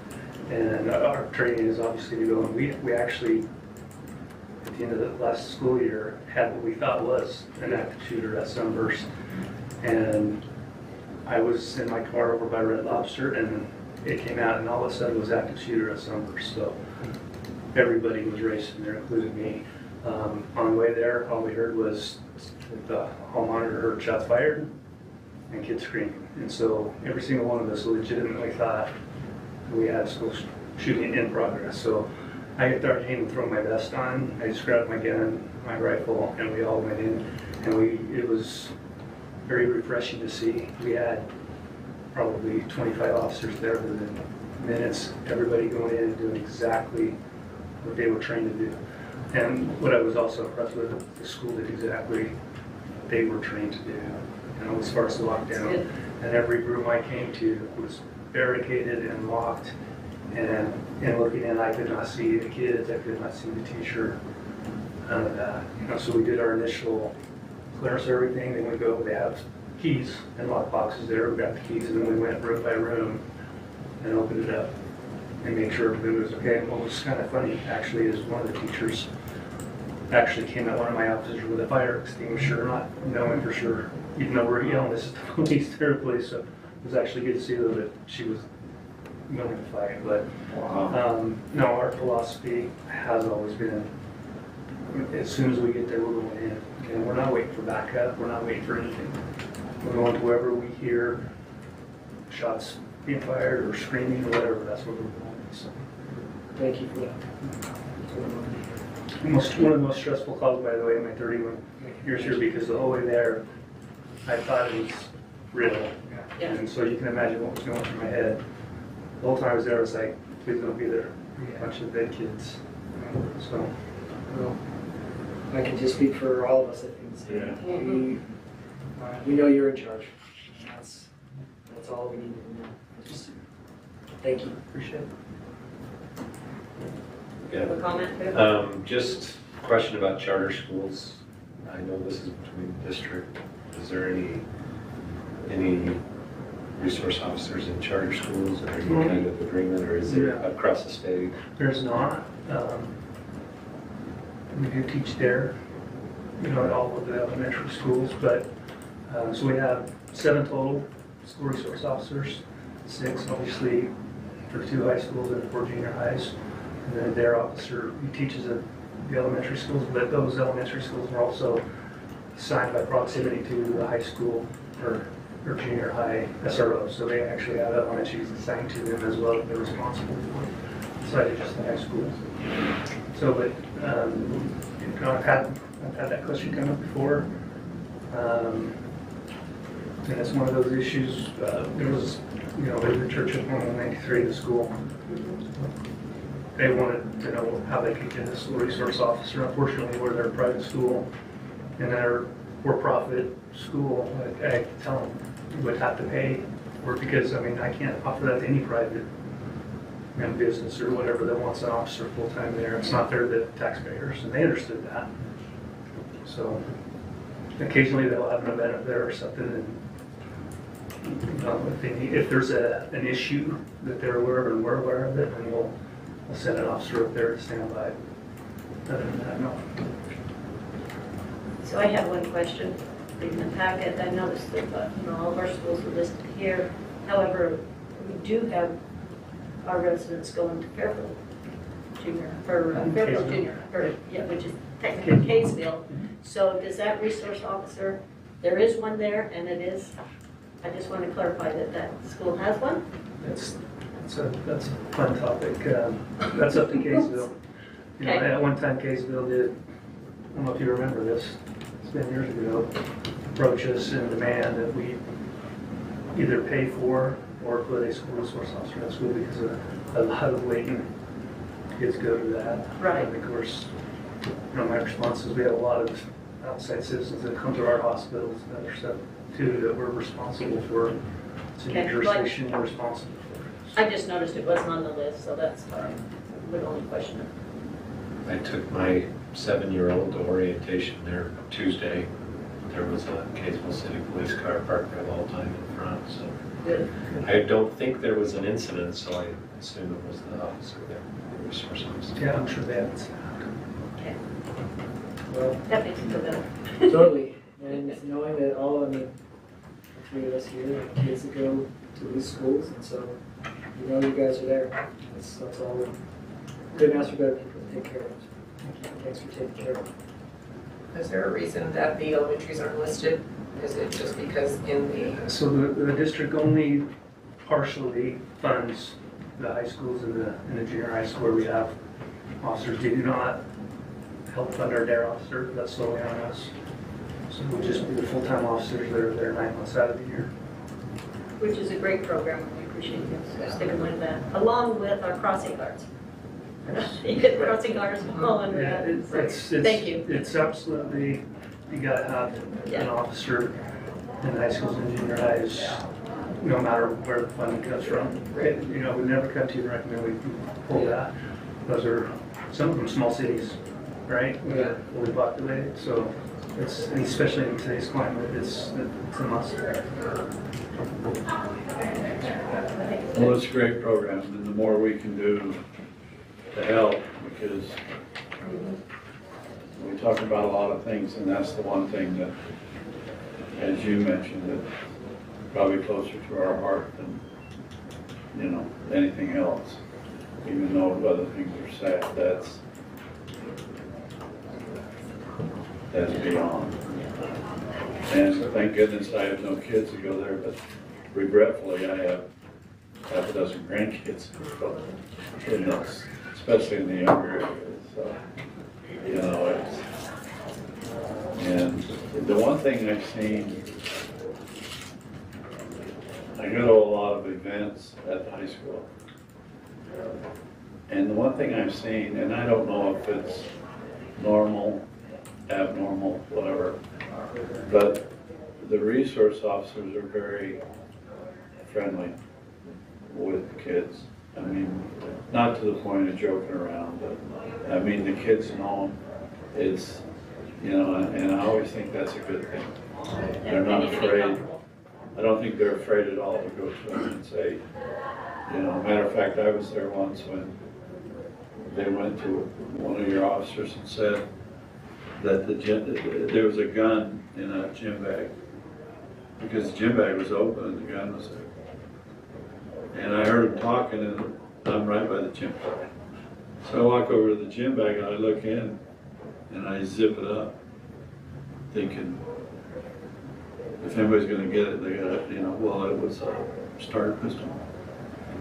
And our training is obviously to go, and we actually, at the end of the last school year, had what we thought was an active shooter at Sunburst. And I was in my car over by Red Lobster, and it came out, and all of a sudden it was active shooter at Sunburst. So everybody was racing there, including me. On the way there, all we heard was the hall monitor heard shots fired and kids screaming. And so every single one of us legitimately thought we had school shooting in progress. So I started aiming, throwing my vest on. I just grabbed my gun, my rifle, and we all went in. And it was very refreshing to see. We had probably 25 officers there within minutes, everybody going in and doing exactly what they were trained to do. And what I was also impressed with, the school did exactly what they were trained to do, you know, as far as the lockdown. And every room I came to was barricaded and locked, and looking in, I could not see the kids, I could not see the teacher, none of that. You know, so we did our initial clearance, everything, then we go, they have keys and lock boxes there, we got the keys, and then we went room by room and opened it up and made sure everything was okay. And what was kind of funny, actually, is one of the teachers actually came at one of my officers with a fire extinguisher, not knowing for sure, even though we're yelling, this is the police, their place, so it was actually good to see though that she was willing to fight. But no, our philosophy has always been, as soon as we get there, we're going in. And we're not waiting for backup, we're not waiting for anything. We're going to wherever we hear shots being fired or screaming or whatever, that's where we're going. So. Thank you for that. One of the most stressful calls, by the way, in my 31 years here, because the whole way there, I thought it was real. Yeah. And so you can imagine what was going through my head. The whole time I was there, I was like, please don't be there. A bunch of dead kids. So. Well, I can just speak for all of us, I think. Yeah. We know you're in charge. That's all we need to know. Just thank you. Appreciate it. Have a comment, too? Just a question about charter schools. I know this is between district. Is there any resource officers in charter schools or any kind of agreement, or is there across the state? There's not. We do teach there, you know, at all of the elementary schools, but so we have 7 total school resource officers, 6 obviously for 2 high schools and 4 junior highs. And then their officer, he teaches at the elementary schools, but those elementary schools are also assigned by proximity to the high school or or junior high SRO, so they actually have elementaries assigned to them as well that they're responsible for, besides just the high schools. So, but, you know, I've had that question come up before. And it's one of those issues, there was, you know, in the church of 193, the school, they wanted to know how they could get a school resource officer. Unfortunately, we're their private school and they're for-profit school. I tell them you would have to pay for it because, I mean, I can't offer that to any private business or whatever that wants an officer full-time there. It's not fair to the taxpayers, and they understood that. So occasionally they'll have an event up there or something, and if there's an issue that they're aware of and we're aware of it, then we'll send an officer up there to stand by. Other than that, no. So I have one question. Reading the packet, I noticed that you know, all of our schools are listed here. However, we do have our residents going to Fairfield Junior, or Fairfield Junior, or, yeah, which is technically Kaysville. So does that resource officer, there is one there, and it is, I just want to clarify that that school has one? That's a fun topic. That's up to Kaysville. You know, Okay. at one time Kaysville did, I don't know if you remember this, it's been years ago, approach us and demand that we either pay for or put a school resource officer in that school because a lot of Layton kids go to that. Right. And of course, you know, my response is we have a lot of outside citizens that come to our hospitals and other stuff too that we're responsible for. It's a new Okay, jurisdiction we're responsible for. I just noticed it wasn't on the list, so that's fine. I would only question it. I took my 7-year-old to orientation there Tuesday. There was a Kaysville City Police car parked there the whole time in front, so. Good. I don't think there was an incident, so I assume it was the officer there, the resource officer. Yeah, I'm sure they haven't seen Okay, Well, that makes me feel better. totally. And knowing that all, I mean, the three of us here have kids that go to these schools, and so you know you guys are there. That's all we couldn't ask for better people to take care of. Thanks for taking care of it. Is there a reason that the elementaries aren't listed? Is it just because in the, So the district only partially funds the high schools and the junior high school where we have officers. They do not help fund our DARE officer, that's solely on us. So we'll just be the full-time officers that are there 9 months out of the year. Which is a great program. We appreciate you sticking with that, along with our crossing guards. You get crossing guards following Yeah, that. Thank you. It's absolutely, you gotta have an officer in high schools and junior highs, no matter where the funding comes from. You know, we never come to you and recommend we pull that. Those are, some of them small cities, right? Yeah. Fully populated, so it's, and especially in today's climate, it's a must. Well, it's a great program, and the more we can do to help, because we talk about a lot of things, and that's the one thing that, as you mentioned, that probably closer to our heart than, you know, anything else. Even though other things are sad, that's beyond. And thank goodness I have no kids to go there, but regretfully I have half a dozen grandkids who go in this, especially in the younger areas. So, you know, it's, and the one thing I've seen, I go to a lot of events at the high school. And the one thing I've seen, and I don't know if it's normal, abnormal, whatever, but the resource officers are very friendly with the kids. I mean, not to the point of joking around, but I mean, the kids know it's, you know, and I always think that's a good thing. They're not afraid. I don't think they're afraid at all to go to them and say, you know, matter of fact, I was there once when they went to one of your officers and said that there was a gun in a gym bag, because the gym bag was open and the gun was there. And I heard him talking, and I'm right by the gym bag. So I walk over to the gym bag and I look in and I zip it up, thinking, if anybody's gonna get it, they got, well, it was a starter pistol.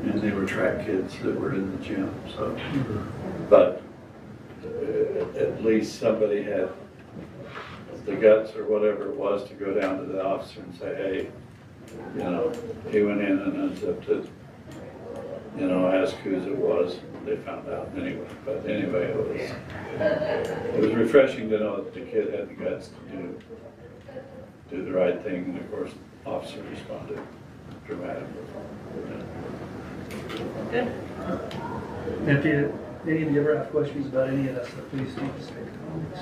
And they were track kids that were in the gym, so. But at least somebody had the guts or whatever it was to go down to the officer and say, hey, he went in and unzipped it, asked whose it was. They found out anyway. But anyway, it was refreshing to know that the kid had the guts to do the right thing. And of course, the officer responded dramatically. Good. If any of you ever have questions about any of that stuff, please don't just make comments.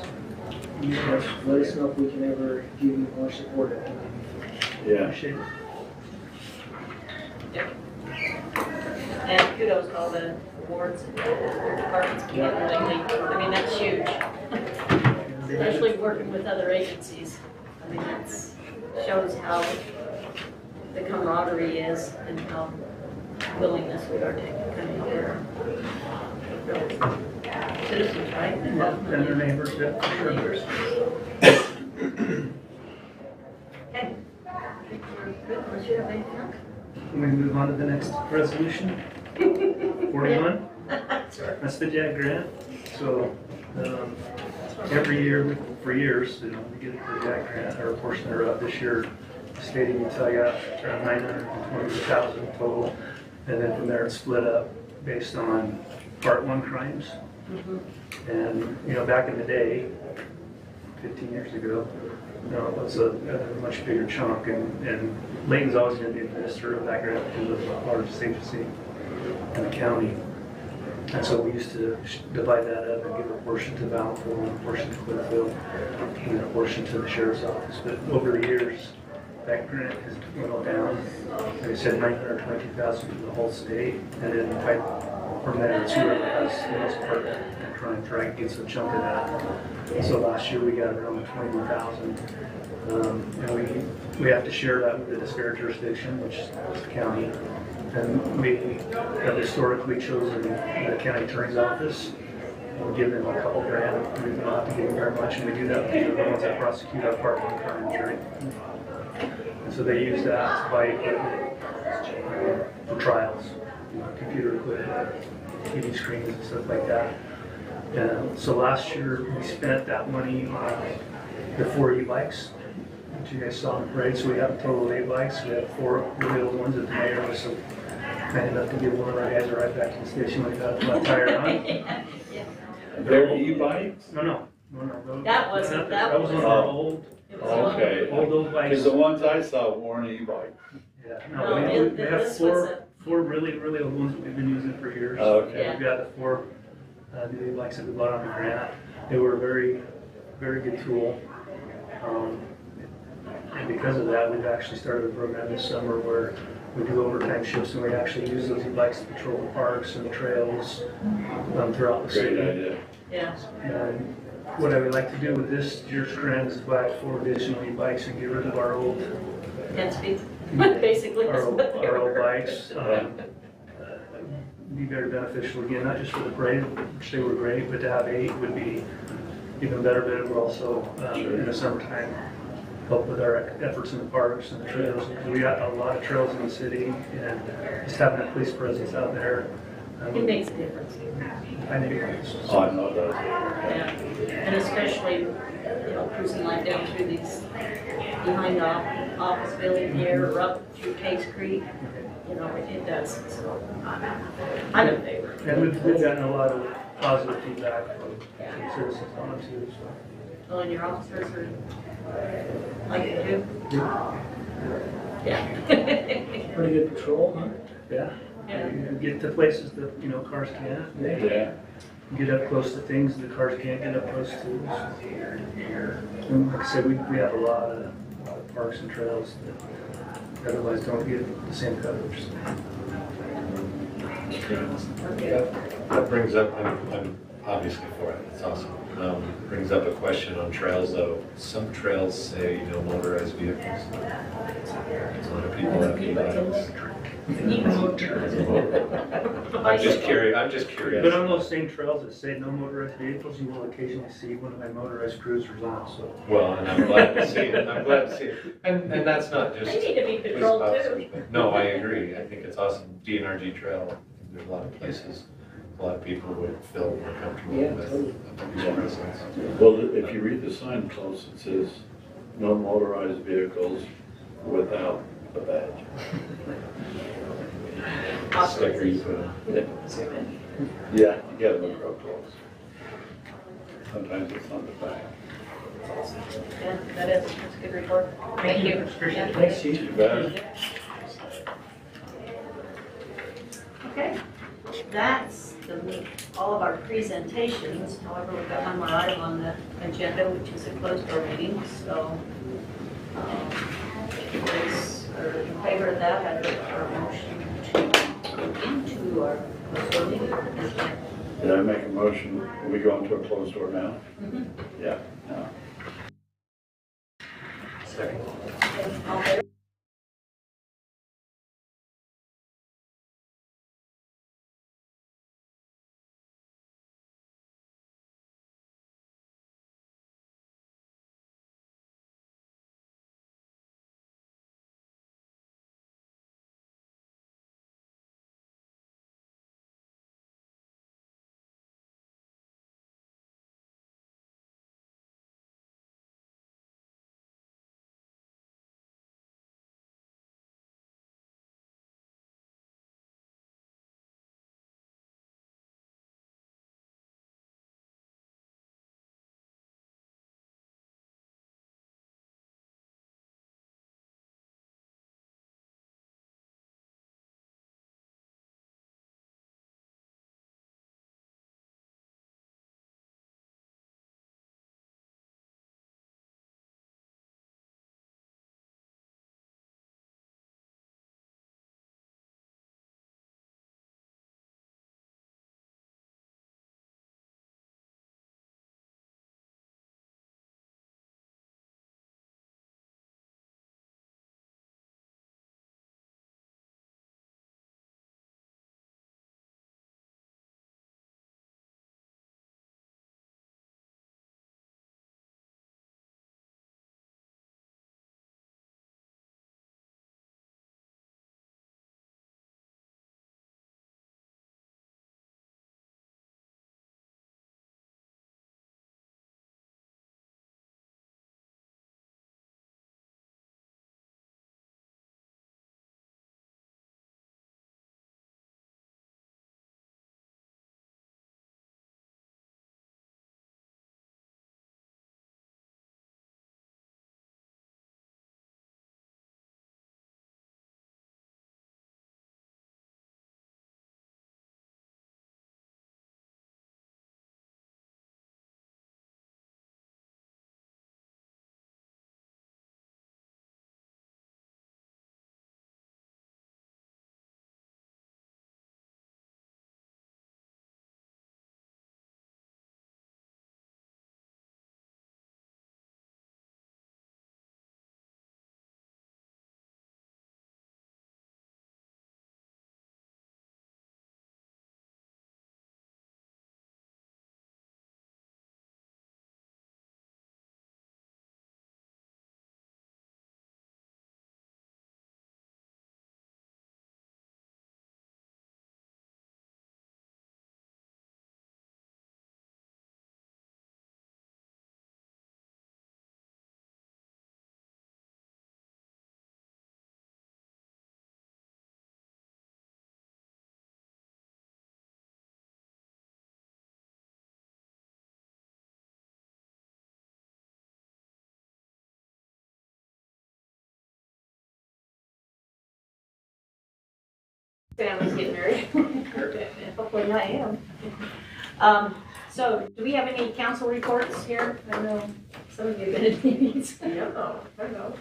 Yes, let us know if we can ever give you more support. Yeah. Appreciate it. Yep. And kudos to all the awards and their departments keep getting lately. I mean, that's huge. Especially working with other agencies. I mean, that's shows how the camaraderie is and how willingness we are to kind of help our citizens, right? And their neighbors, yeah, for sure. Neighbors. Okay. I think we're good, unless you have anything else? Can we move on to the next resolution? 41? Sure. That's the JAG grant. So every year, for years, we get the JAG grant, or a portion thereof. This year, the state of Utah got around 920,000 total. And then from there, it's split up based on Part 1 crimes. And, back in the day, 15 years ago, it was a much bigger chunk. And Layton's always going to be the administrator of that grant because of the largest agency in the county. And so we used to divide that up and give a portion to Bountiful, and a portion to Clearfield, and then a portion to the sheriff's office. But over the years, that grant has dwindled down. Like I said, 922,000 for the whole state, and then from there, it's whoever has the most part in crime drag gets a chunk of that. So last year we got around 21,000, and we have to share that with the disparate jurisdiction, which is the county. And we have historically chosen the county attorney's office. We give them a couple grand. We don't have to give them very much, and we do that because they're the ones that prosecute our Part 1 crimes, right? And so they use that to buy equipment for trials, computer equipment, TV screens and stuff like that. And so last year we spent that money on the 4 e-bikes, which you guys saw in the parade. So we have a total of 8 bikes. We have 4 really old ones that the mayor was so kind enough to give one of our guys a ride back to the station when he got a flat tire on. They're e-bikes? No. That wasn't, That was one of our old Okay. bikes. Because the ones I saw wore an e-bike. Yeah, No, we have this was four really old ones that we've been using for years. Okay. We've got the 4 new bikes that we bought on the grant. They were a very, very good tool. And because of that, we've actually started a program this summer where we do overtime shifts and we actually use those e-bikes to patrol the parks and trails throughout the city. Great idea. Yeah. And what I would like to do with this year's grant is buy 4 additional e-bikes and get rid of our old, 10 speed, basically. our That's old, what they our old were. bikes. Be very beneficial again, not just for the parade, which they were great, but to have 8 would be even better. But it would also, in the summertime, help with our efforts in the parks and the trails. Because we got a lot of trails in the city, and just having that police presence out there. It makes a difference. I think it does. Oh, I know it does. Yeah. And especially, cruising like down through these, behind the office building here, or up through Case Creek. It does. So I'm in favor. And we've gotten a lot of positive feedback from citizens on it too. So. Oh, and your officers are like it too? Yeah. Pretty good patrol, huh? Yeah. Yeah. You get to places that cars can't. Yeah. Get up close to things the cars can't get up close to. And like I said, we have a lot of parks and trails that otherwise don't get the same coverage. That brings up, I'm obviously for it, it's awesome. Brings up a question on trails though. Some trails say no motorized vehicles. A lot of people have e-bikes. I'm just curious. But on those same trails that say no motorized vehicles, you will occasionally see one of my motorized cruisers on, so. Well, and I'm glad to see it, And that's not just. They need to be patrolled police too. officers, but no, I agree, I think it's awesome. DNRG Trail, there's a lot of places, a lot of people would feel more comfortable Yeah, with totally. a police presence. Well, if you read the sign close, it says, no motorized vehicles without a badge. Sticker you put on. Yeah, you gotta look real close. Sometimes it's on the back. Yeah, that's a good report. Thank you. Yeah. Thanks, Chief. Too bad. Okay, that's all of our presentations. However, we've got one more item on the agenda, which is a closed door meeting, so those are in favor of that, I'd look for a motion to go into our closed door meeting at this time. Did I make a motion? Are we going to a closed door now? Mhm. Yeah, no. Second. Okay, all in favor? Family's getting married. Hopefully I am. So do we have any council reports here? I know some of you have been at meetings. No, I know.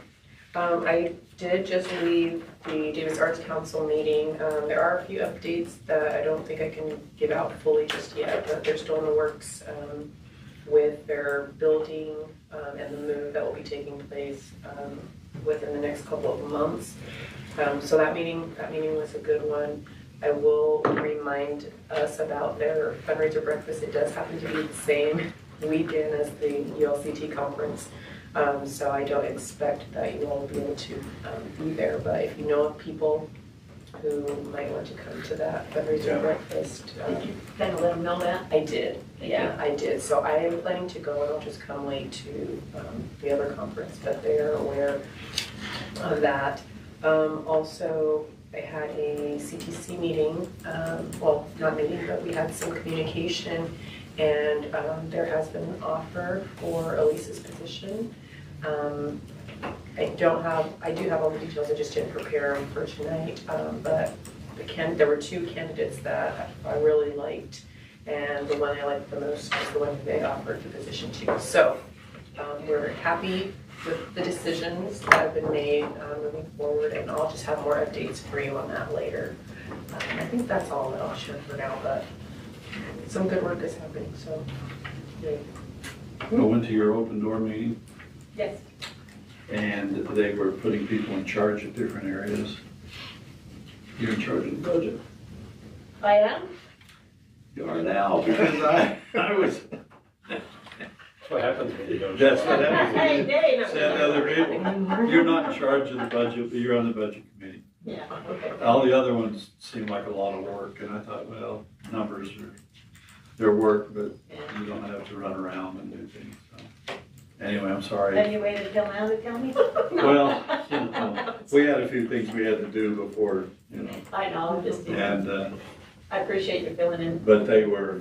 I did just leave the Davis Arts Council meeting. There are a few updates that I don't think I can give out fully just yet, but they're still in the works with their building and the move that will be taking place within the next couple of months. So that meeting was a good one. I will remind us about their fundraiser breakfast. It does happen to be the same weekend as the ULCT conference. So I don't expect that you all will be able to be there, but if you know of people who might want to come to that fundraiser breakfast. Did you kind of let them know that? I did, yeah, I did. So I am planning to go and I'll just come late to the other conference, but they're aware of that. Also, I had a CTC meeting, well, not meeting, but we had some communication, and there has been an offer for Elise's position. I do have all the details, I just didn't prepare them for tonight, but there were two candidates that I really liked, and the one I liked the most was the one who they offered the position to. So we're happy with the decisions that have been made moving forward, and I'll just have more updates for you on that later. I think that's all that I'll share for now, but some good work is happening, so yay. I went to your open door meeting Yes. and they were putting people in charge of different areas. You're in charge of the budget. I am? You are now, because I was, That's what happens when you don't. that's what happens. Hey, Dave. Said to other people, you're not in charge of the budget, but you're on the budget committee. Yeah, okay. All the other ones seemed like a lot of work, and I thought, well, numbers are, they're work, but you don't have to run around and do things, so. Anyway, I'm sorry. Have you waited till now to tell me? Well, you know, we had a few things we had to do before, you know, I know, I'm just, and, I appreciate you filling in. but they were,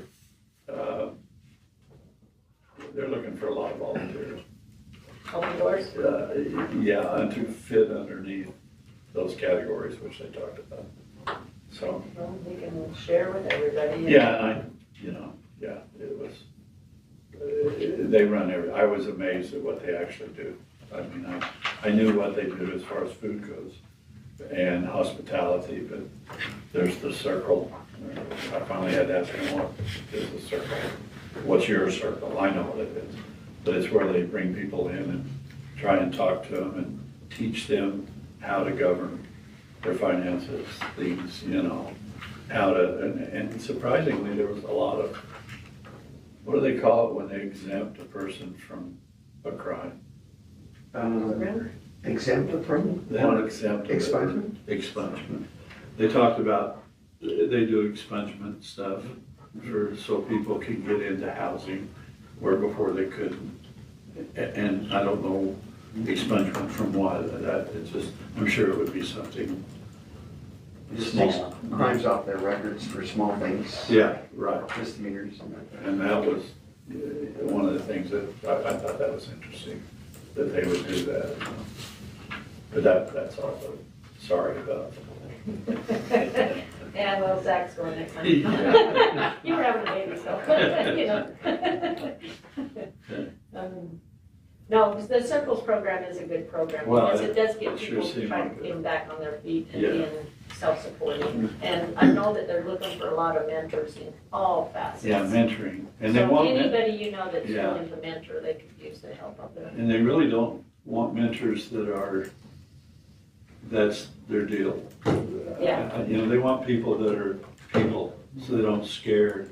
they're looking for a lot of volunteers. Open doors? Yeah, and to fit underneath those categories which they talked about. So, Well, we can share with everybody. yeah, and yeah, it was, they run I was amazed at what they actually do. I mean, I knew what they do as far as food goes and hospitality, but there's the circle. I finally had to ask them, what is the circle? What's your circle? I know what it is, but it's where they bring people in and try and talk to them and teach them how to govern their finances, things, you know, how to, and surprisingly, there was a lot of, what do they call it when they exempt a person from a crime? Exempt from? They don't exempt. Expungement? Expungement. They talked about, they do expungement stuff so people can get into housing where before they couldn't. And I don't know expungement from what, it's just, I'm sure it would be something small. Crimes off their records for small things. Yeah, right. Misdemeanors. And that was one of the things that I thought that was interesting, that they would do that. But that's also, sorry about that. Yeah, well, Zach's going next time. Yeah. You were having a baby, so, you know. No, the Circles program is a good program, Well, because it does get it sure people seemed trying like to it. get back on their feet and Yeah. being self-supporting. And I know that they're looking for a lot of mentors in all facets. Yeah, mentoring. And they So want, anybody you know that's Yeah. willing to mentor, they could use the help of them. and they really don't want mentors that's their deal. Yeah. You know, they want people that are people, so they don't scare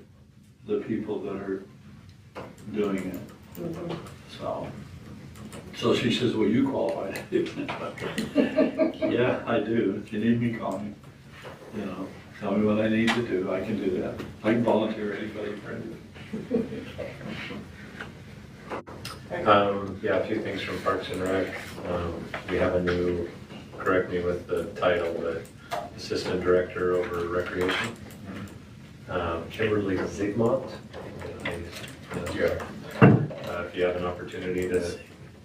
the people that are doing it. Mhm. So she says, well, you qualify. Yeah, I do. If you need me, call me. You know, tell me what I need to do. I can do that. I can volunteer anybody for anything. Yeah, a few things from Parks and Rec. We have a new, correct me with the title, but Assistant Director over Recreation. Kimberly Zigmont. If you have an opportunity to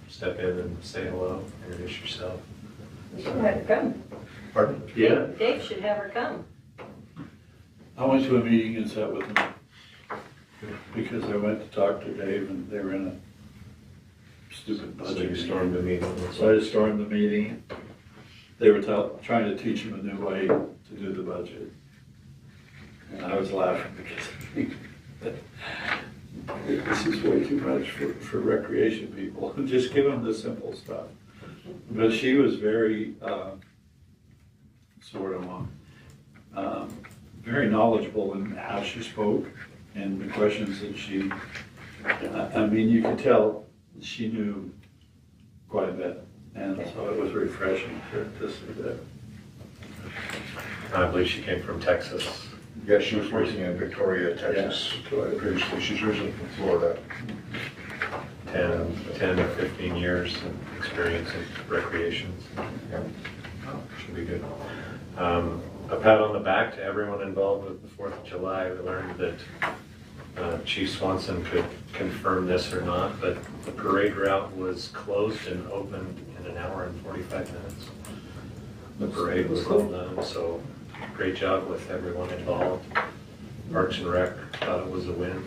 step in and say hello, introduce yourself. You should have her come. Pardon? Yeah. Dave should have her come. I went to a meeting and sat with them because I went to talk to Dave and they were in a stupid So you budget. stormed the meeting. So I stormed the meeting. They were trying to teach him a new way to do the budget. And I was laughing because this is way too much for recreation people. Just give them the simple stuff. But she was very, very knowledgeable in how she spoke and the questions that she, I mean, you could tell she knew quite a bit. And so it was refreshing to see that. I believe she came from Texas. Yeah, she was working in Victoria, Texas, previously. She's originally from Florida. 10 or 15 years of experience in recreations. Yeah. Should be good. A pat on the back to everyone involved with the 4th of July. We learned that Chief Swanson could confirm this or not, but the parade route was closed and opened in an hour and 45 minutes. The parade was well done, so great job with everyone involved. Parks and Rec thought it was a win.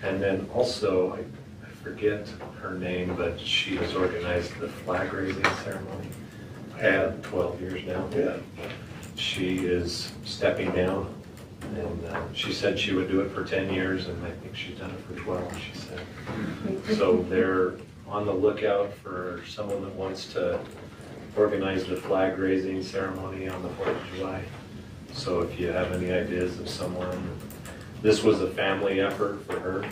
And then also, I forget her name, but she has organized the flag raising ceremony. Had 12 years now. Yeah. She is stepping down, and she said she would do it for 10 years, and I think she's done it for 12, she said. So they're on the lookout for someone that wants to organize the flag raising ceremony on the 4th of July. So if you have any ideas of someone, this was a family effort for her.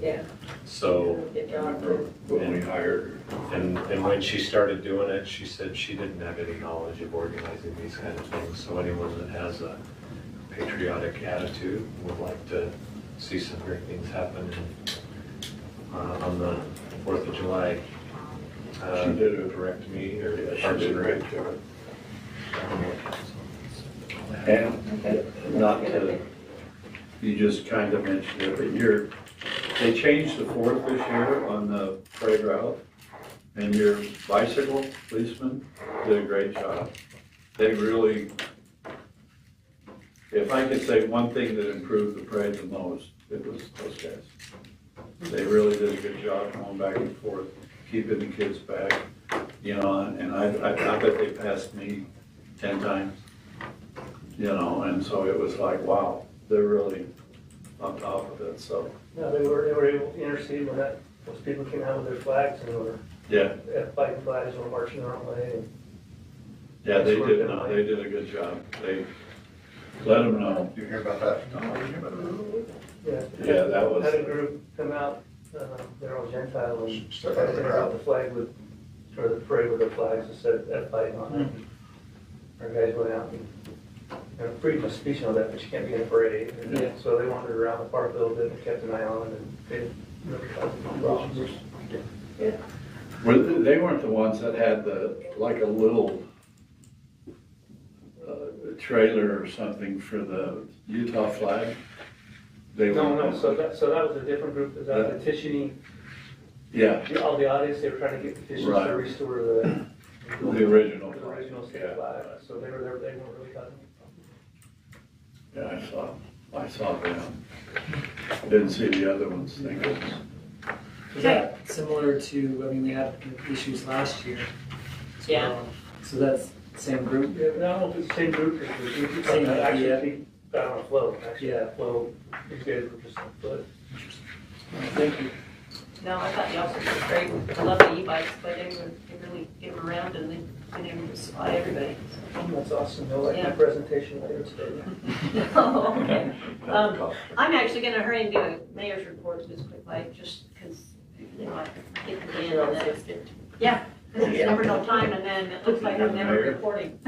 Yeah. So, Good job. When we hired her. and when she started doing it, she said she didn't have any knowledge of organizing these kind of things. So anyone that has a patriotic attitude would like to see some great things happen on the 4th of July. She did it. Direct me or Yeah, she Parks did and a Rec. great job. And not to, you just kind of mentioned it, but they changed the 4th this year on the parade route, and your bicycle policemen did a great job. They really, if I could say one thing that improved the parade the most, it was those guys. They really did a good job going back and forth, keeping the kids back, you know, and I bet they passed me 10 times, you know, and so it was like, wow, they're really on top of it, so, No, they were able to intercede when those people came out with their flags and were yeah. fighting flags or marching their own way. And Yeah, they did, no, they did a good job. They let them know. You hear about that? No, I didn't hear about that. Yeah, that was- Had a group come out, they're all Gentile and Stuck out of the crowd. the flag with, or the parade with their flags instead of fighting on it. Our guys went out and freedom of speech and all that, but you can't be in a parade. Yeah. So they wandered around the park a little bit and kept an eye on it and they didn't really cause any problems. They weren't the ones that had like a little trailer or something for the Utah flag? They No, were- so that was a different group, that was out petitioning, Yeah, all the audience, they were trying to get petitions Right. to restore the original. the original state Yeah. flag, so they weren't really causing any problems. Yeah, I saw them. Didn't see the other ones, thank goodness. Was that similar to, I mean, we had issues last year? as Yeah. well. So that's the same group? Yeah, but I don't know if it's the same group, it's Same idea. actually, got on a float, actually, Yeah. that float, these guys were just on foot. Thank you. No, I thought the officers were great. I love the e-bikes, but they really get them around and they've been able to supply everybody. That's awesome, they'll like my Yeah. presentation later today. Oh, okay. I'm actually gonna hurry and do a mayor's report this quick, like, just because, you know, I get to the end and then, yeah, there's never no time and then it looks like I'm never reporting.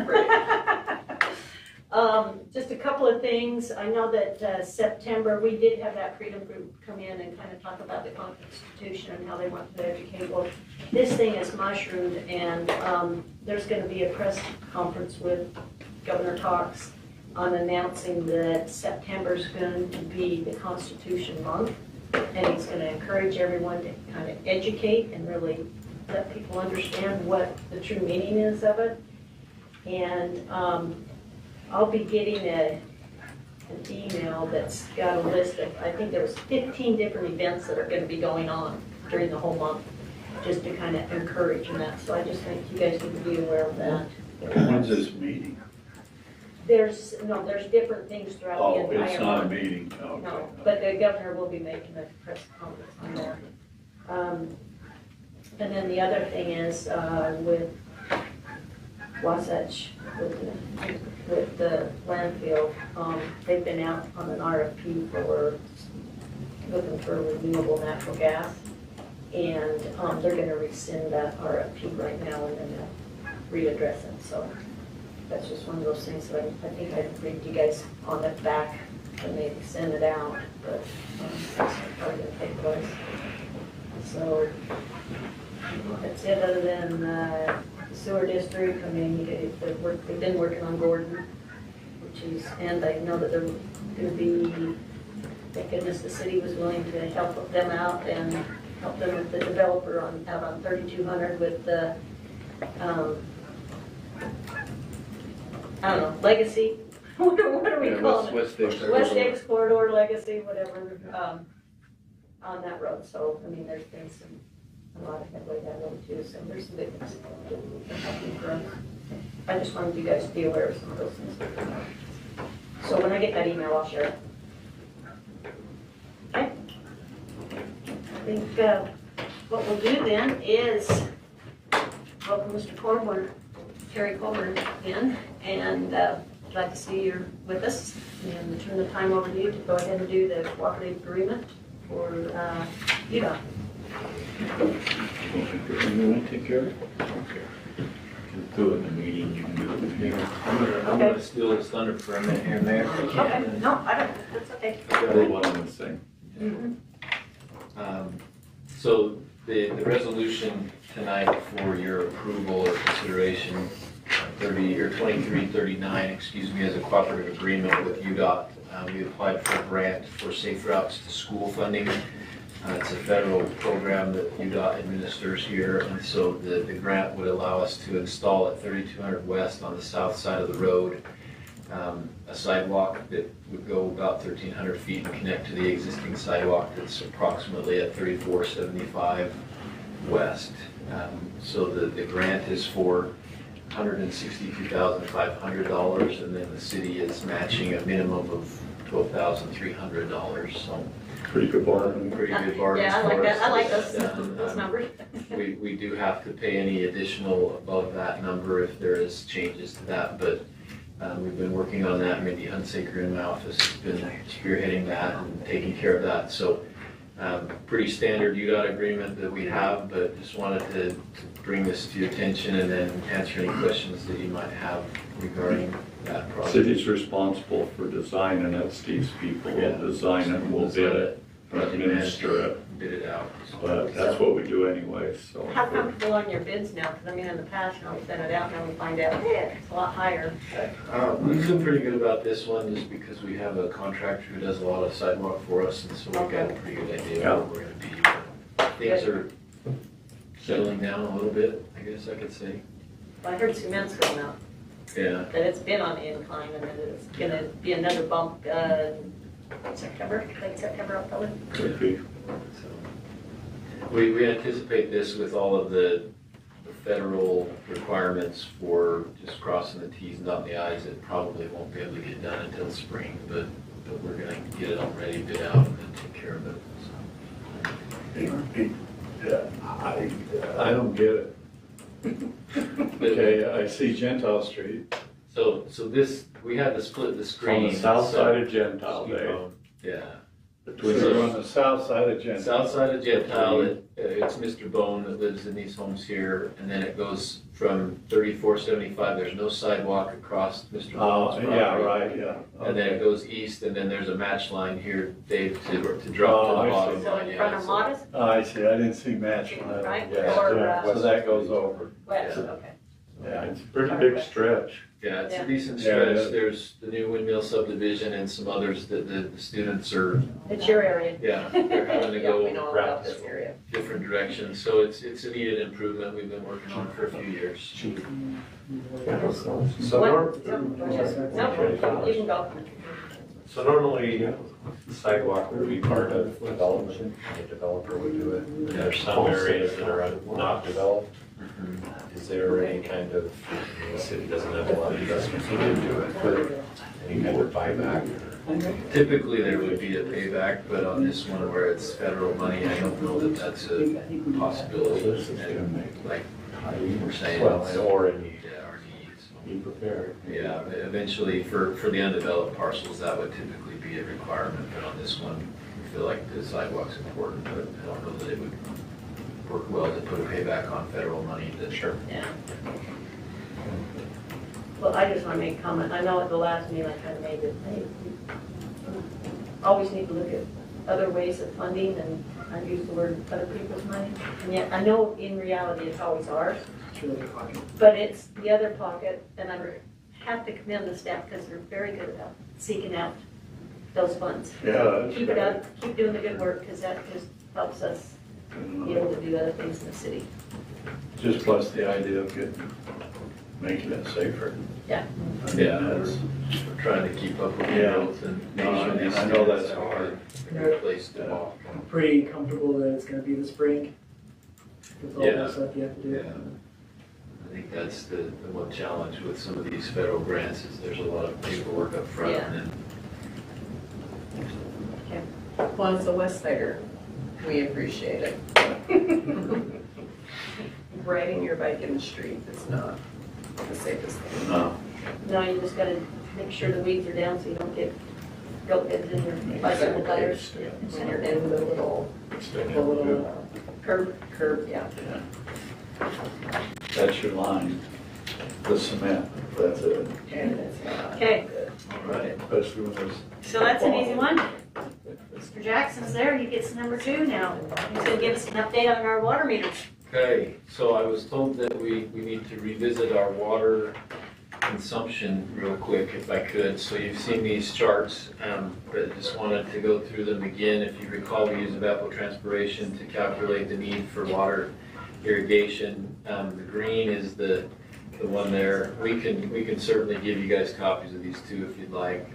Just a couple of things. I know that September, we did have that freedom group come in and kind of talk about the Constitution and how they want to educate. Well, this thing is mushroomed and there's going to be a press conference with Governor Talks on announcing that September's going to be the Constitution month. And he's going to encourage everyone to kind of educate and really let people understand what the true meaning is of it. And I'll be getting an email that's got a list of, I think there was 15 different events that are going to be going on during the whole month, just to kind of encourage that. So I just think you guys need to be aware of that. When's this meeting? There's different things throughout the Oh, entire it's not a month. meeting, okay. No, but the governor will be making a press conference on that. And then the other thing is, with Wasatch, with the landfill, they've been out on an RFP for looking for renewable natural gas. And, they're gonna rescind that RFP right now and then readdress it, so. That's just one of those things that I think I read you guys on the back when they send it out, but that's probably gonna take place. So that's it, other than the sewer district. I mean, they've been working on Gordon, which is, and I know that they're gonna be, thank goodness the city was willing to help them out and help them with the developer out on 3200 with the, I don't know, legacy, what are we calling it? West Davis. West Davis Corridor Legacy, whatever, on that road. So, I mean, there's been a lot of headway that road too, so there's some good things happening for us. I just wanted you guys to be aware of some of those things. So when I get that email, I'll share it. Okay? I think, what we'll do then is welcome Mr. Coburn, Terry Coburn in, and glad to see you're with us, and turn the time over to you to go ahead and do the cooperative agreement for UDOT. You want to take care of it? Okay. Just do it in the meeting, you can do it in the meeting. I'm gonna steal his thunder for a minute here, Mayor. Okay, no, I don't, that's okay. We're one and the same. Mhm. So the resolution tonight for your approval or consideration, 2339, excuse me, as a cooperative agreement with UDOT. We applied for a grant for Safe Routes to School funding. It's a federal program that UDOT administers here, and so the grant would allow us to install at 3200 West on the south side of the road a sidewalk that would go about 1,300 feet and connect to the existing sidewalk that's approximately at 3475 West. So the grant is for $162,500, and then the city is matching a minimum of $12,300. So Pretty good bargain. pretty good bargain. Yeah, I like for that, us I to like get that those done. numbers. We do have to pay any additional above that number if there is changes to that, but we've been working on that. Mindy Hunsaker in my office has been spearheading that and taking care of that. So pretty standard UDOT agreement that we have, but just wanted to bring this to your attention and then answer any questions that you might have regarding that project. City's responsible for designing it, Steve's people will design it, we'll bid it, administer it, Bid it out. but that's what we do anyway, so. How comfortable on your bids now? Because I mean, in the past, you know, we send it out and then we find out, yeah, it's a lot higher. We feel pretty good about this one just because we have a contractor who does a lot of sidewalk for us, and so we've got a pretty good idea of where we're gonna be. But things are settling down a little bit, I guess I could say. I heard cement's going up, Yeah. that it's been on the incline and that it's gonna be another bump, September, late September, October. Could be. So, we anticipate this with all of the federal requirements for just crossing the Ts and dotting the Is. It probably won't be able to get done until spring, but we're gonna get it all ready, bid out, and then take care of it. I don't get it. Okay, I see Gentile Street, So this, we had to split the it's screen. on the south side of Gentile Day. Yeah. We're on the south side of Gentile. South side of Gentile, it's Mr. Bone that lives in these homes here, and then it goes from 3475, there's no sidewalk across Mr. Bone's property. Yeah, right, yeah. And then it goes east, and then there's a match line here, Dave, to drop to Oh, I the bottom see. So line. in yeah, front of so- Modest, Oh, I see, I didn't see match on that. right? Yeah. Or, So that goes over. west, Yeah. okay. Yeah, it's a pretty big stretch. Yeah, it's Yeah. a decent Yeah, it stretch, is. there's the new windmill subdivision and some others that the students are, It's your area. yeah, they're having to Yeah, we go know all about this area. different directions, so it's a needed improvement we've been working on for a few years. What? No, you can go. So normally sidewalk would be part of development, the developer would do it. And there's some areas that are not developed. Is there any kind of, the city doesn't have a lot of investment into it, but any kind of buyback? Typically, there would be a payback, but on this one where it's federal money, I don't know that that's a possibility. And like we're saying, Well, or a need. yeah, our needs. Be prepared. Yeah, but eventually for the undeveloped parcels, that would typically be a requirement, but on this one, we feel like the sidewalk's important, but I don't know that it would work well to put a payback on federal money that. Sure. Yeah. Well, I just want to make a comment. I know at the last meeting I kind of made it, hey, we always need to look at other ways of funding, and I've used the word other people's money. And yet, I know in reality it's always ours, It's really hard. but it's the other pocket, and I have to commend the staff because they're very good about seeking out those funds. Yeah, that's Keep it great. up, keep doing the good work, because that just helps us be able to do other things in the city. Just plus the idea of making it safer. Yeah. I mean, Yeah, that's, we're trying to keep up with the Yeah. growth and No, make sure these I know standards that's are hard. a good place to walk. I'm pretty comfortable that it's gonna be the spring. With all Yeah. the stuff you have to do. Yeah. I think that's the one challenge with some of these federal grants is there's a lot of paperwork up front Yeah. and Well, as a West Sider, we appreciate it. Riding your bike in the street is not the safest thing. no, No, you just gotta make sure the weeds are down so you don't get goat heads in your bicycle tires. When you're in the little curb, yeah. that's your line, the cement, that's it. And it's not. Okay, All right, especially when there's. so that's an easy one. Mr. Jackson's there, he gets number 2 now. He's gonna give us an update on our water meters. Okay, so I was told that we need to revisit our water consumption real quick if I could. So you've seen these charts, but I just wanted to go through them again. If you recall, we use evapotranspiration to calculate the need for water irrigation. The green is the one there. We can certainly give you guys copies of these too if you'd like.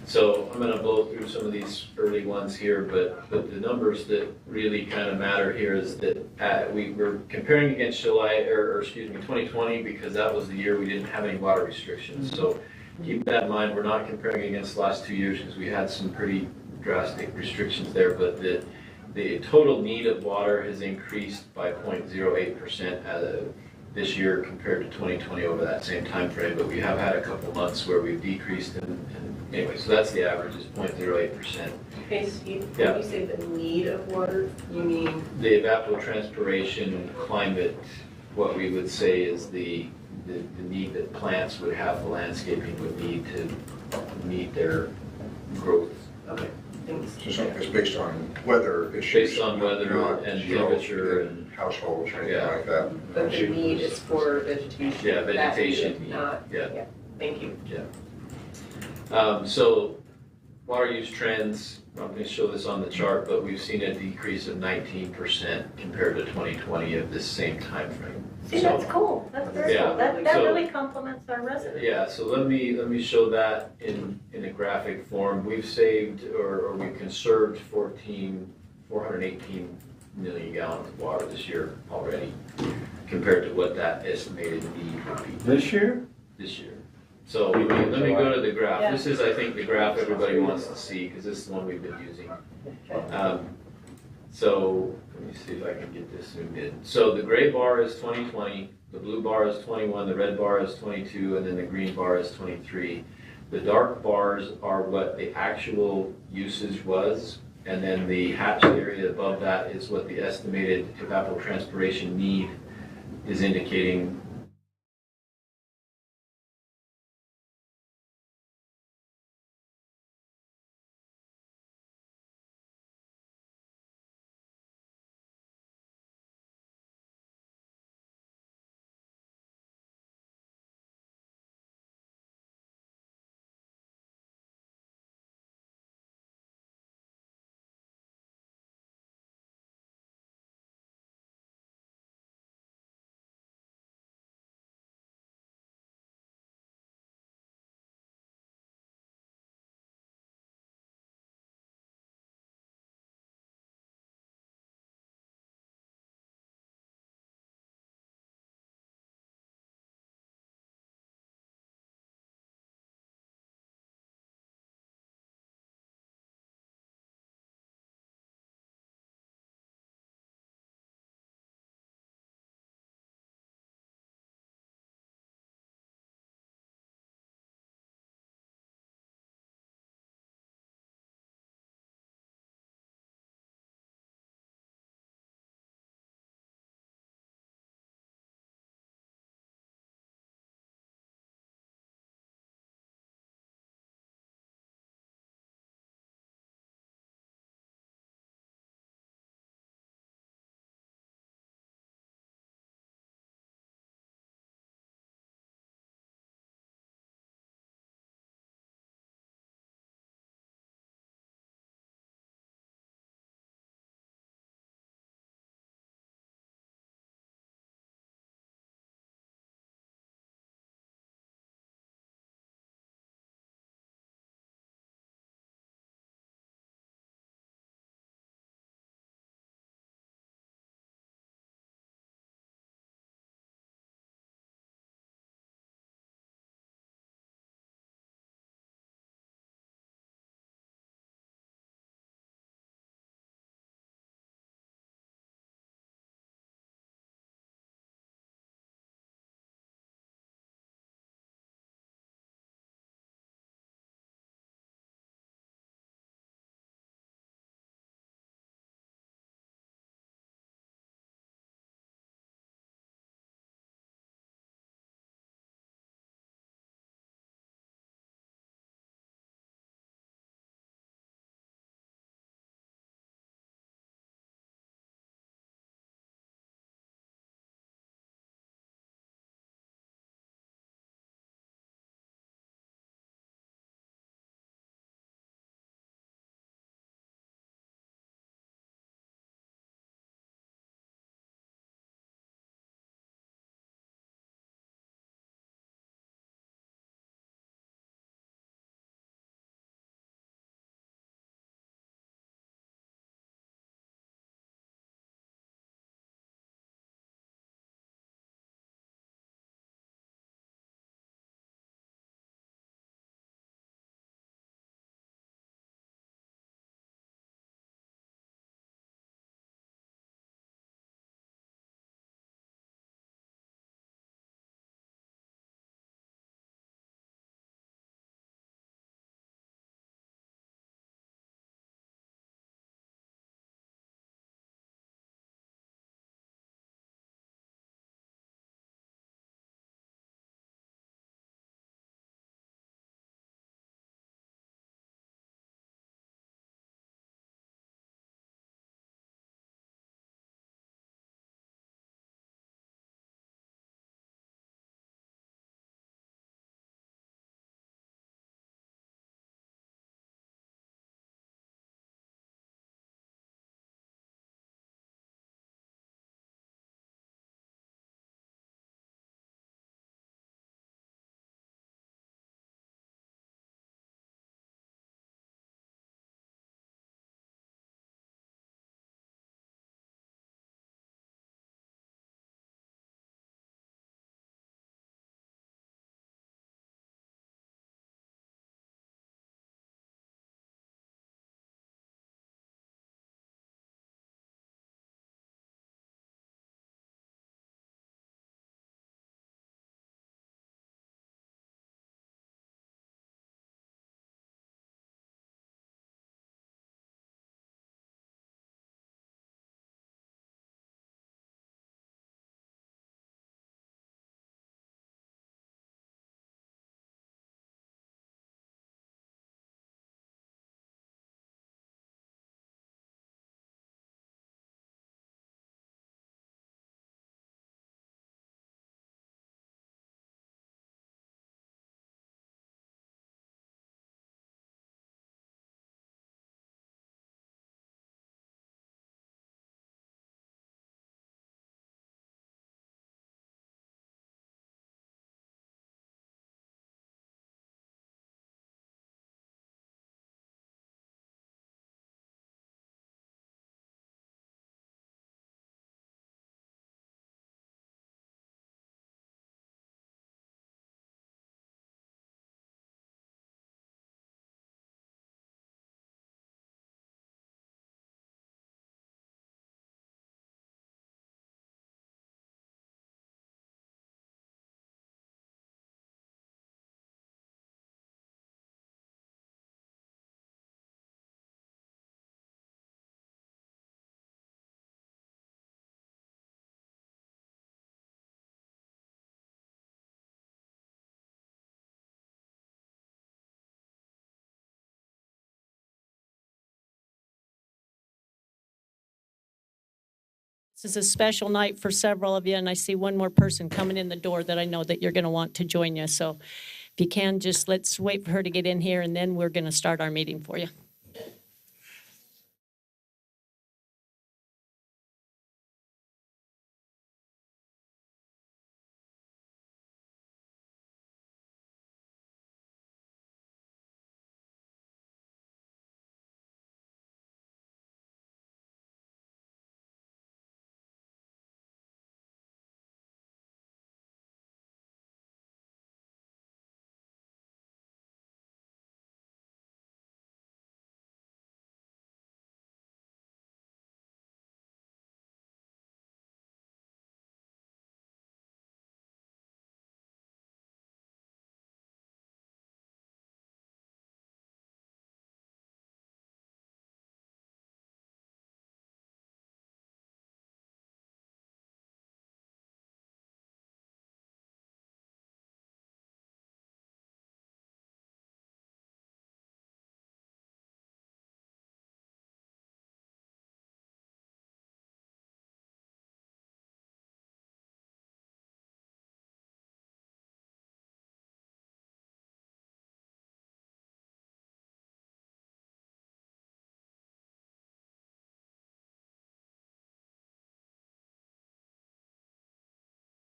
So I'm going to blow through some of these early ones here, but the numbers that really kind of matter here is that we're comparing against 2020 because that was the year we didn't have any water restrictions. So keep that in mind. We're not comparing against the last 2 years because we had some pretty drastic restrictions there, but the total need of water has increased by 0.08% this year compared to 2020 over that same time frame, but we have had a couple months where we've decreased and anyway, so that's the average is 0.08%. Okay, Steve, Yeah. when you say the need of water, you mean? The evapotranspiration climate, what we would say is the need that plants would have, the landscaping would need to meet their growth. Okay, thanks. So it's based on weather issues. Based on weather not and growth temperature in and- households or anything Yeah. like that. But the need is for vegetation. Yeah, That vegetation need, need, Not, yeah. thank you. So water use trends, I'm going to show this on the chart, but we've seen a decrease of 19% compared to 2020 of this same time frame. See, that's cool. That's very Yeah. cool. That So- really complements our residents. Yeah, so let me show that in a graphic form. We've saved or we've conserved 418 million gallons of water this year already compared to what that estimated need would be This year? this year. So let me go to the graph. This is, I think, the graph everybody wants to see because this is the one we've been using. So let me see if I can get this zoomed in. So the gray bar is 2020, the blue bar is 21, the red bar is 22, and then the green bar is 23. The dark bars are what the actual usage was, and then the hatched area above that is what the estimated evapotranspiration need is indicating This is a special night for several of you, and I see one more person coming in the door that I know that you're going to want to join you. So if you can, just let's wait for her to get in here, and then we're going to start our meeting for you.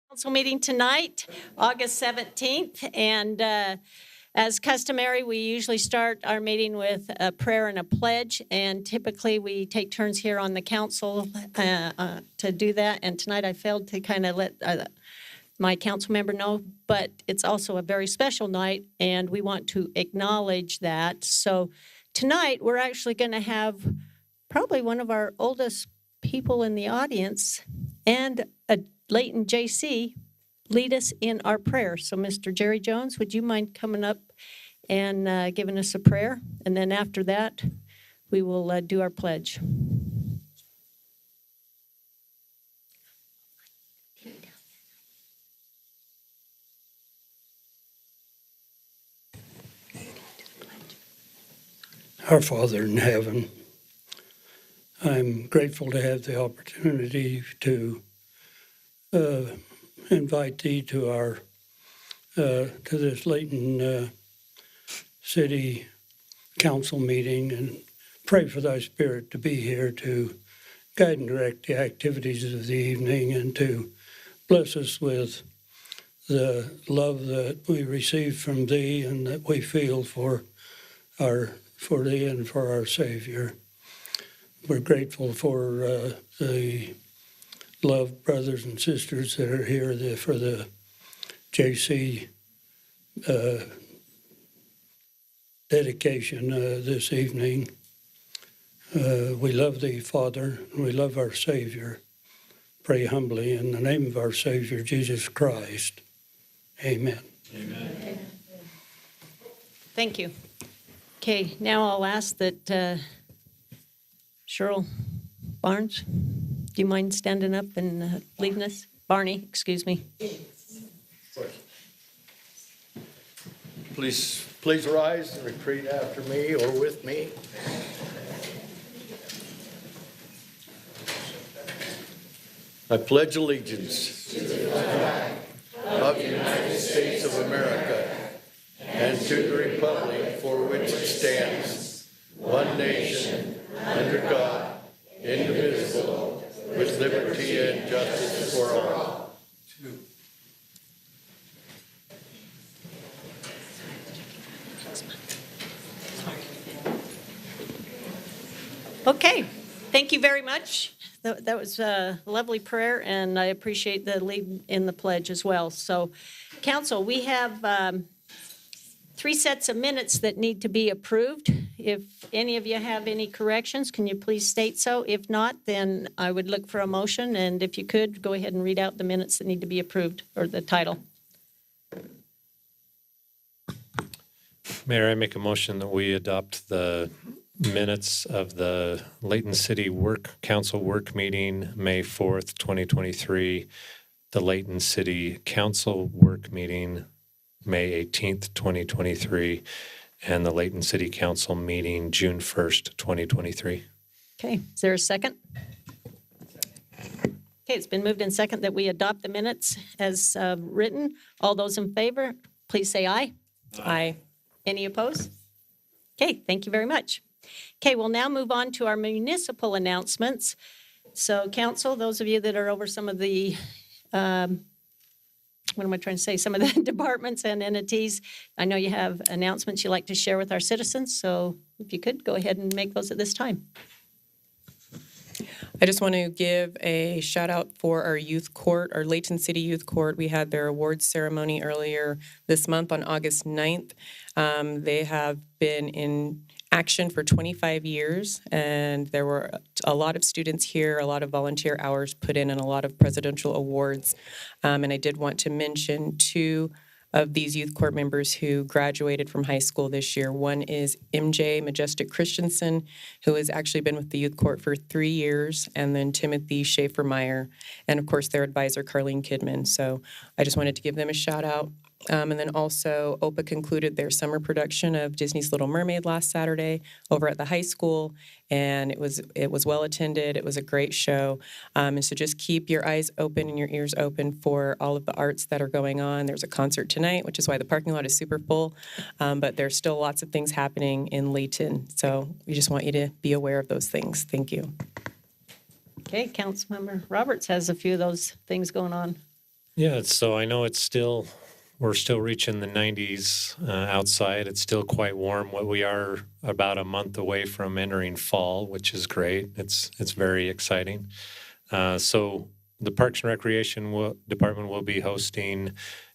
Council meeting tonight, August 17th, and as customary, we usually start our meeting with a prayer and a pledge, and typically we take turns here on the council to do that, and tonight I failed to kind of let my council member know, but it's also a very special night, and we want to acknowledge that. So tonight, we're actually going to have probably one of our oldest people in the audience and a Layton JC lead us in our prayer. So Mr. Jerry Jones, would you mind coming up and giving us a prayer? And then after that, we will do our pledge. Our Father in heaven, I'm grateful to have the opportunity to invite thee to our to this Layton City Council meeting, and pray for thy Spirit to be here to guide and direct the activities of the evening, and to bless us with the love that we receive from thee and that we feel for thee and for our Savior. We're grateful for the loved brothers and sisters that are here for the JC dedication this evening. We love thee, Father, and we love our Savior. Pray humbly in the name of our Savior, Jesus Christ. Amen. Amen. Thank you. Okay, now I'll ask that Cheryl Barnes, do you mind standing up and leading us? Barney, excuse me. Please rise and repeat after me or with me. I pledge allegiance to the flag of the United States of America and to the republic for which it stands, one nation, under God, indivisible, with liberty and justice for all. Okay, thank you very much. That was a lovely prayer, and I appreciate the lead in the pledge as well. So, Council, we have 3 sets of minutes that need to be approved. If any of you have any corrections, can you please state so? If not, then I would look for a motion, and if you could, go ahead and read out the minutes that need to be approved, or the title. Mayor, I make a motion that we adopt the minutes of the Layton City Council work meeting, May 4th, 2023, the Layton City Council work meeting, May 18th, 2023, and the Layton City Council meeting, June 1st, 2023. Okay, is there a second? Okay, it's been moved in second that we adopt the minutes as written. All those in favor, please say aye. Aye. Any opposed? Okay, thank you very much. Okay, we'll now move on to our municipal announcements. So council, those of you that are over some of the, what am I trying to say? Some of the departments and entities, I know you have announcements you'd like to share with our citizens. So if you could, go ahead and make those at this time. I just want to give a shout out for our youth court, our Layton City Youth Court. We had their awards ceremony earlier this month on August 9th. They have been in action for 25 years, and there were a lot of students here, a lot of volunteer hours put in, and a lot of presidential awards. And I did want to mention two of these youth court members who graduated from high school this year. One is MJ Majestic Christensen, who has actually been with the youth court for 3 years, and then Timothy Schaefer-Meyer, and of course their advisor, Carlene Kidman. So I just wanted to give them a shout out. And then also, OPA concluded their summer production of Disney's Little Mermaid last Saturday over at the high school, and it was well attended. It was a great show, and so just keep your eyes open and your ears open for all of the arts that are going on. There's a concert tonight, which is why the parking lot is super full, but there's still lots of things happening in Layton. So we just want you to be aware of those things. Thank you. Okay, Councilmember Roberts has a few of those things going on. Yeah, so I know we're still reaching the 90s outside. It's still quite warm. We are about a month away from entering fall, which is great. It's very exciting. So the Parks and Recreation Department will be hosting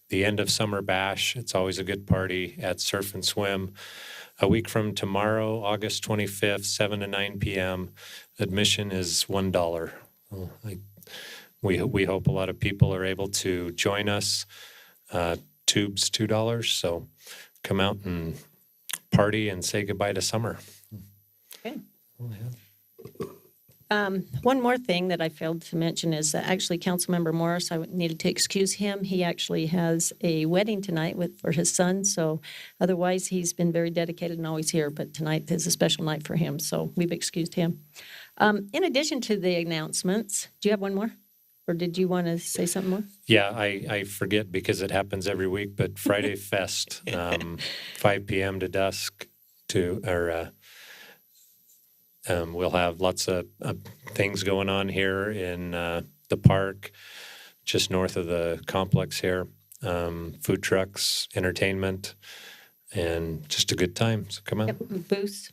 the end of summer bash. It's always a good party at Surf and Swim. A week from tomorrow, August 25th, 7 to 9 p.m. Admission is $1. We hope a lot of people are able to join us. Tubes $2, so come out and party and say goodbye to summer. Okay. One more thing that I failed to mention is that actually Councilmember Morris, I needed to excuse him. He actually has a wedding tonight for his son, so otherwise he's been very dedicated and always here, but tonight is a special night for him, so we've excused him. In addition to the announcements, do you have one more? Or did you want to say something more? Yeah, I forget because it happens every week, but Friday Fest, 5 p.m. to dusk, we'll have lots of things going on here in the park, just north of the complex here. Food trucks, entertainment, and just a good time. So come on. Yep, booths.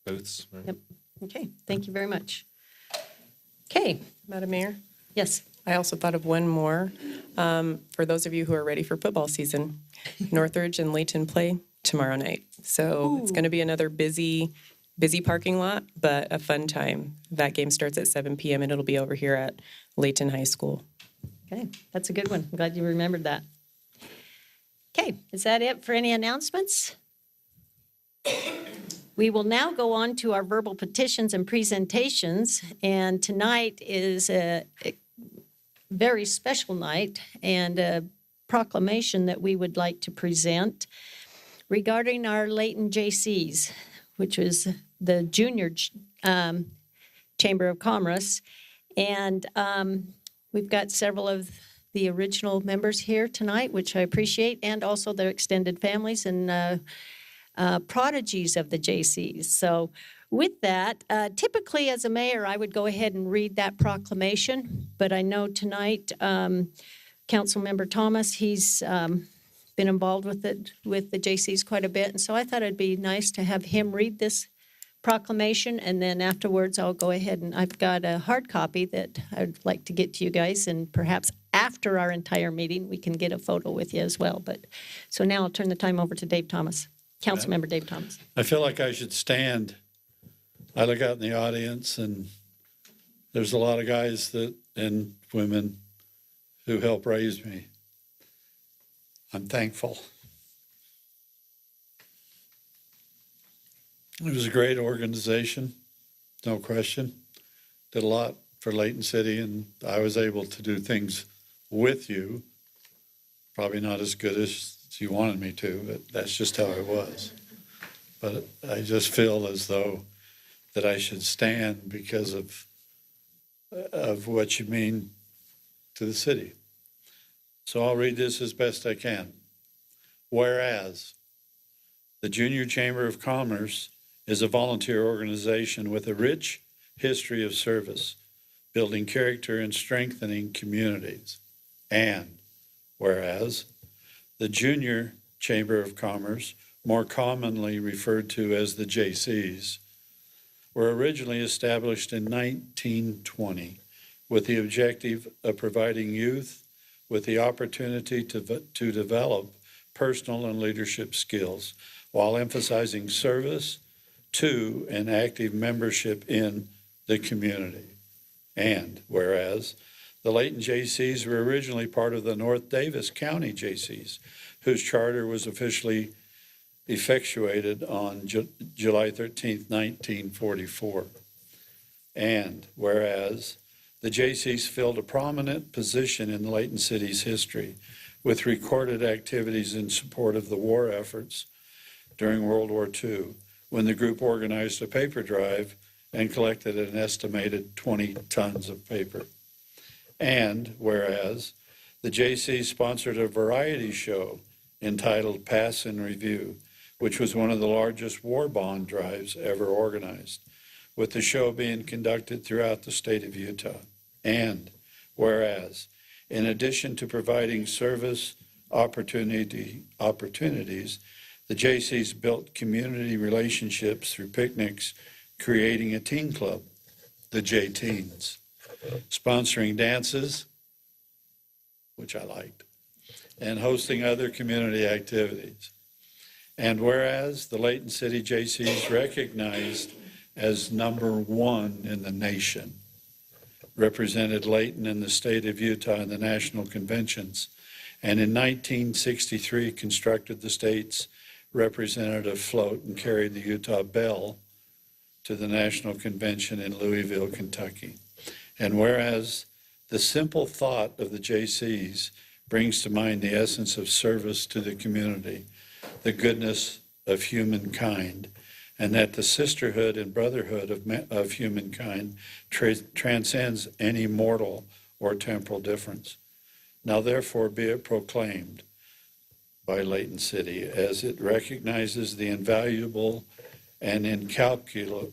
Booths. Right. Yep. Okay, thank you very much. Okay. Madam Mayor? Yes. I also thought of one more. For those of you who are ready for football season, Northridge and Layton play tomorrow night. So It's going to be another busy parking lot, but a fun time. That game starts at 7 p.m. and it'll be over here at Layton High School. Okay, that's a good one. I'm glad you remembered that. Okay, is that it for any announcements? We will now go on to our verbal petitions and presentations, and tonight is a very special night and a proclamation that we would like to present regarding our Layton JCs, which is the junior Chamber of Commerce. And we've got several of the original members here tonight, which I appreciate, and also their extended families and prodigies of the JCs. So with that, typically as a mayor, I would go ahead and read that proclamation, but I know tonight, Councilmember Thomas, he's been involved with the JCs quite a bit, and so I thought it'd be nice to have him read this proclamation, and then afterwards I'll go ahead and I've got a hard copy that I'd like to get to you guys, and perhaps after our entire meeting, we can get a photo with you as well. But so now I'll turn the time over to Dave Thomas, Councilmember Dave Thomas. I feel like I should stand. I look out in the audience, and there's a lot of guys and women who helped raise me. I'm thankful. It was a great organization, no question. Did a lot for Layton City, and I was able to do things with you. Probably not as good as you wanted me to, but that's just how it was. But I just feel as though that I should stand because of what you mean to the city. So I'll read this as best I can. Whereas the Junior Chamber of Commerce is a volunteer organization with a rich history of service, building character and strengthening communities. And whereas the Junior Chamber of Commerce, more commonly referred to as the JCs, were originally established in 1920 with the objective of providing youth with the opportunity to develop personal and leadership skills while emphasizing service to and active membership in the community. And whereas the Layton JCs were originally part of the North Davis County JCs, whose charter was officially effectuated on July 13th, 1944. And whereas the JCs filled a prominent position in Layton City's history with recorded activities in support of the war efforts during World War II, when the group organized a paper drive and collected an estimated 20 tons of paper. And whereas the JCs sponsored a variety show entitled Pass and Review, which was one of the largest war bond drives ever organized, with the show being conducted throughout the state of Utah. And whereas, in addition to providing service opportunities, the JCs built community relationships through picnics, creating a teen club, the J-Teens, sponsoring dances, which I liked, and hosting other community activities. And whereas the Layton City JCs recognized as #1 in the nation, represented Layton and the state of Utah in the national conventions, and in 1963 constructed the state's representative float and carried the Utah Bell to the national convention in Louisville, Kentucky. And whereas the simple thought of the JCs brings to mind the essence of service to the community, the goodness of humankind, and that the sisterhood and brotherhood of humankind transcends any mortal or temporal difference. Now therefore be it proclaimed by Layton City, as it recognizes the invaluable and incalculable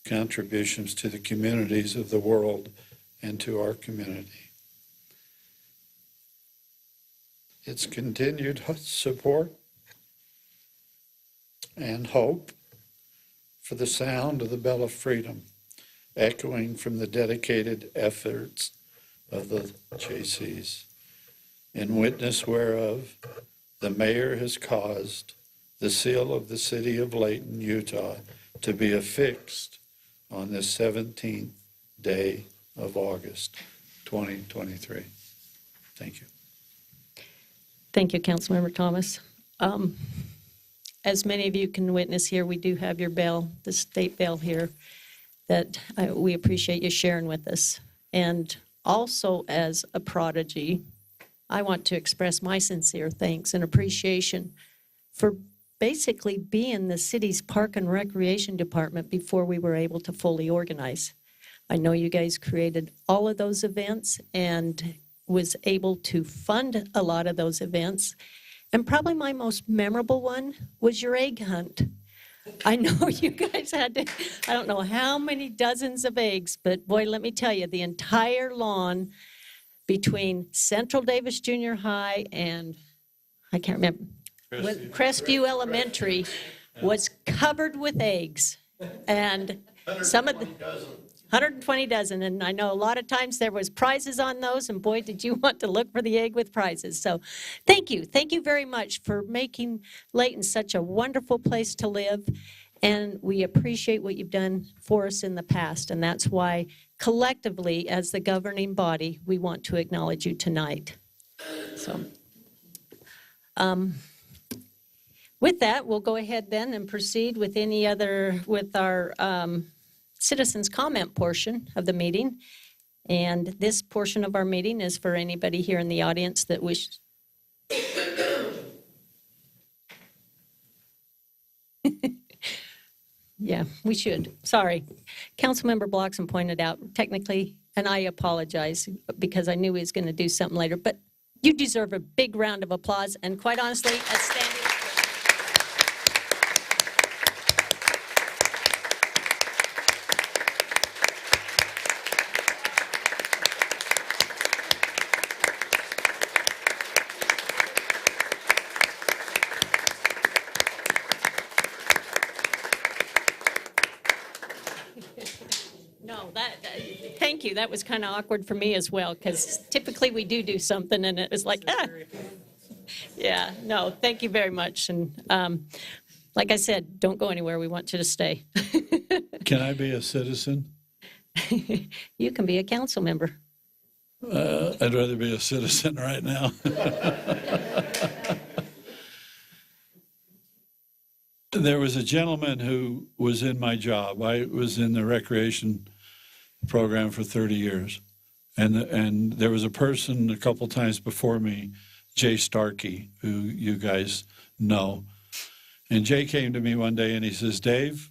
contributions to the communities of the world and to our community. Its continued support and hope for the sound of the bell of freedom, echoing from the dedicated efforts of the JCs, in witness whereof the mayor has caused the seal of the city of Layton, Utah, to be affixed on the 17th day of August, 2023. Thank you. Thank you, Councilmember Thomas. As many of you can witness here, we do have your bell, the state bell here, that we appreciate you sharing with us. And also as a prodigy, I want to express my sincere thanks and appreciation for basically being the city's Park and Recreation Department before we were able to fully organize. I know you guys created all of those events and was able to fund a lot of those events. And probably my most memorable one was your egg hunt. I know you guys had to, I don't know how many dozens of eggs, but boy, let me tell you, the entire lawn between Central Davis Junior High and, I can't remember, Crestview Elementary was covered with eggs. And some of the 120 dozen, and I know a lot of times there was prizes on those, and boy, did you want to look for the egg with prizes. So thank you very much for making Layton such a wonderful place to live, and we appreciate what you've done for us in the past, and that's why collectively, as the governing body, we want to acknowledge you tonight. So with that, we'll go ahead then and proceed with our citizens' comment portion of the meeting. And this portion of our meeting is for anybody here in the audience that wishes. Yeah, we should. Sorry. Councilmember Bloxham pointed out, technically, and I apologize because I knew he was going to do something later, but you deserve a big round of applause, and quite honestly, outstanding. No, thank you. That was kind of awkward for me as well, because typically we do something and it was like, Yeah, no, thank you very much. And like I said, don't go anywhere. We want you to stay. Can I be a citizen? You can be a council member. I'd rather be a citizen right now. There was a gentleman who was in my job. I was in the recreation program for 30 years. And there was a person a couple times before me, Jay Starkey, who you guys know. And Jay came to me one day and he says, Dave,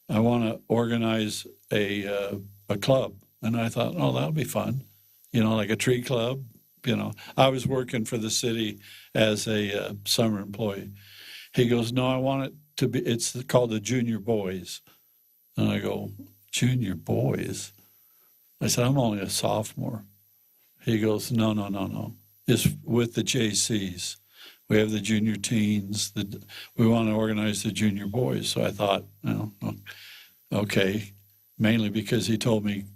I want to organize a club. And I thought, oh, that'll be fun. Like a tree club. I was working for the city as a summer employee. He goes, no, I want it to be, it's called the Junior Boys. And I go, Junior Boys? I said, I'm only a sophomore. He goes, no. It's with the JCs. We have the junior teens. We want to organize the Junior Boys. So I thought, okay, mainly because he told me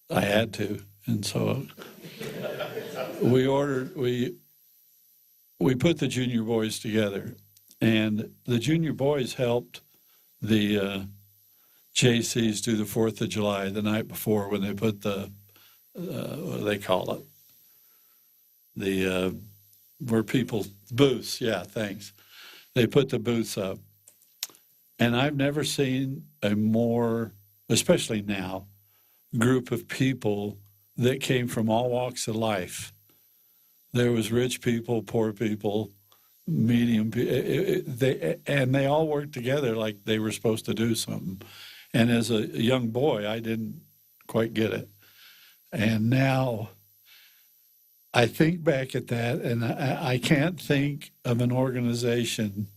I had to. And so we put the Junior Boys together. And the Junior Boys helped the JCs do the 4th of July the night before when they put the, what do they call it? Where people, booths, yeah, thanks. They put the booths up. And I've never seen a more, especially now, group of people that came from all walks of life. There was rich people, poor people, medium people, and they all worked together like they were supposed to do something. And as a young boy, I didn't quite get it. And now I think back at that, and I can't think of an organization,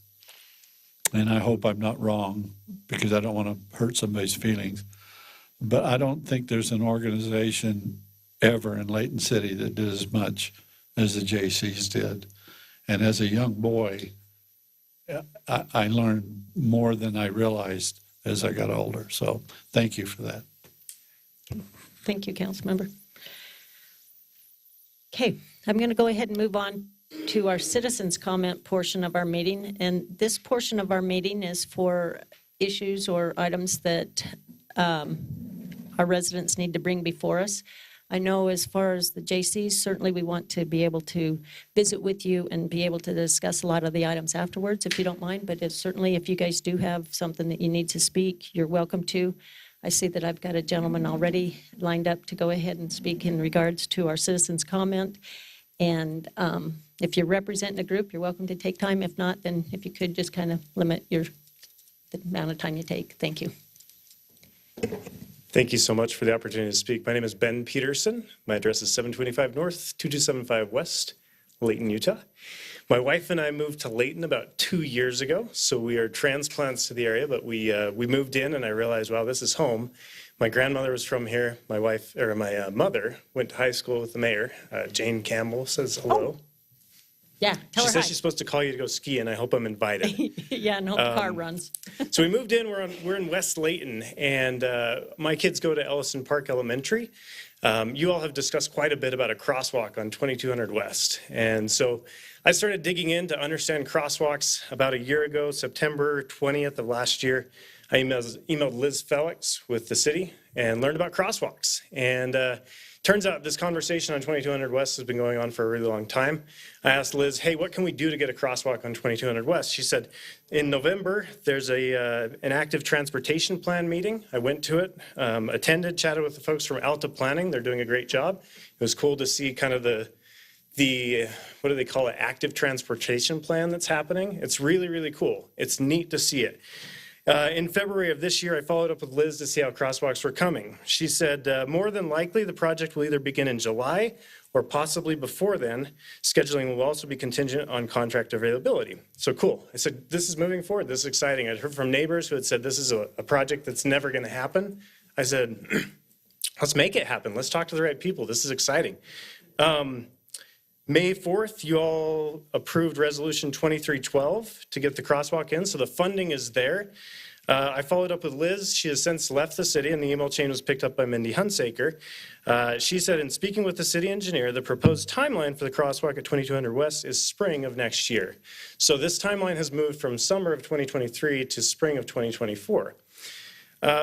and I hope I'm not wrong because I don't want to hurt somebody's feelings, but I don't think there's an organization ever in Layton City that did as much as the JCs did. And as a young boy, I learned more than I realized as I got older. So thank you for that. Thank you, council member. Okay, I'm going to go ahead and move on to our citizens' comment portion of our meeting. And this portion of our meeting is for issues or items that our residents need to bring before us. I know as far as the JCs, certainly we want to be able to visit with you and be able to discuss a lot of the items afterwards, if you don't mind. But certainly if you guys do have something that you need to speak, you're welcome to. I see that I've got a gentleman already lined up to go ahead and speak in regards to our citizens' comment. And if you're representing a group, you're welcome to take time. If not, then if you could just kind of limit the amount of time you take. Thank you. Thank you so much for the opportunity to speak. My name is Ben Peterson. My address is 725 North, 2275 West, Layton, Utah. My wife and I moved to Layton about 2 years ago, so we are transplants to the area, but we moved in and I realized, wow, this is home. My grandmother was from here. My mother went to high school with the mayor. Jane Campbell says hello. Oh. Yeah, tell she her says hi. she's supposed to call you to go ski, and I hope I'm invited. Yeah, and hope the car runs. So we moved in. We're in West Layton, and my kids go to Ellison Park Elementary. You all have discussed quite a bit about a crosswalk on 2200 West, and so I started digging in to understand crosswalks about a year ago, September 20th of last year. I emailed Liz Felix with the city and learned about crosswalks. And turns out this conversation on 2200 West has been going on for a really long time. I asked Liz, hey, what can we do to get a crosswalk on 2200 West? She said, in November, there's an active transportation plan meeting. I went to it, attended, chatted with the folks from Alta Planning. They're doing a great job. It was cool to see kind of the what do they call it, active transportation plan that's happening. It's really, really cool. It's neat to see it. In February of this year, I followed up with Liz to see how crosswalks were coming. She said, more than likely, the project will either begin in July or possibly before then. Scheduling will also be contingent on contract availability. So cool. I said, this is moving forward. This is exciting. I'd heard from neighbors who had said this is a project that's never going to happen. I said, let's make it happen. Let's talk to the right people. This is exciting. May 4th, you all approved Resolution 2312 to get the crosswalk in, so the funding is there. I followed up with Liz. She has since left the city, and the email chain was picked up by Mindy Hunsaker. She said, in speaking with the city engineer, the proposed timeline for the crosswalk at 2200 West is spring of next year. So this timeline has moved from summer of 2023 to spring of 2024.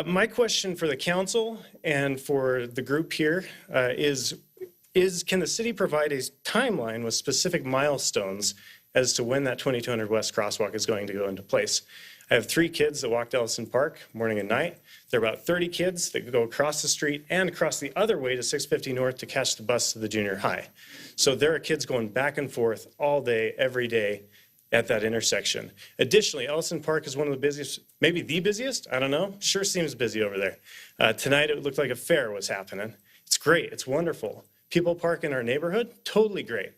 My question for the council and for the group here is can the city provide a timeline with specific milestones as to when that 2200 West crosswalk is going to go into place? I have 3 kids that walk to Ellison Park morning and night. There are about 30 kids that go across the street and across the other way to 650 North to catch the bus to the junior high. So there are kids going back and forth all day, every day at that intersection. Additionally, Ellison Park is one of the busiest, maybe the busiest, I don't know, sure seems busy over there. Tonight it looked like a fair was happening. It's great, it's wonderful. People park in our neighborhood, totally great.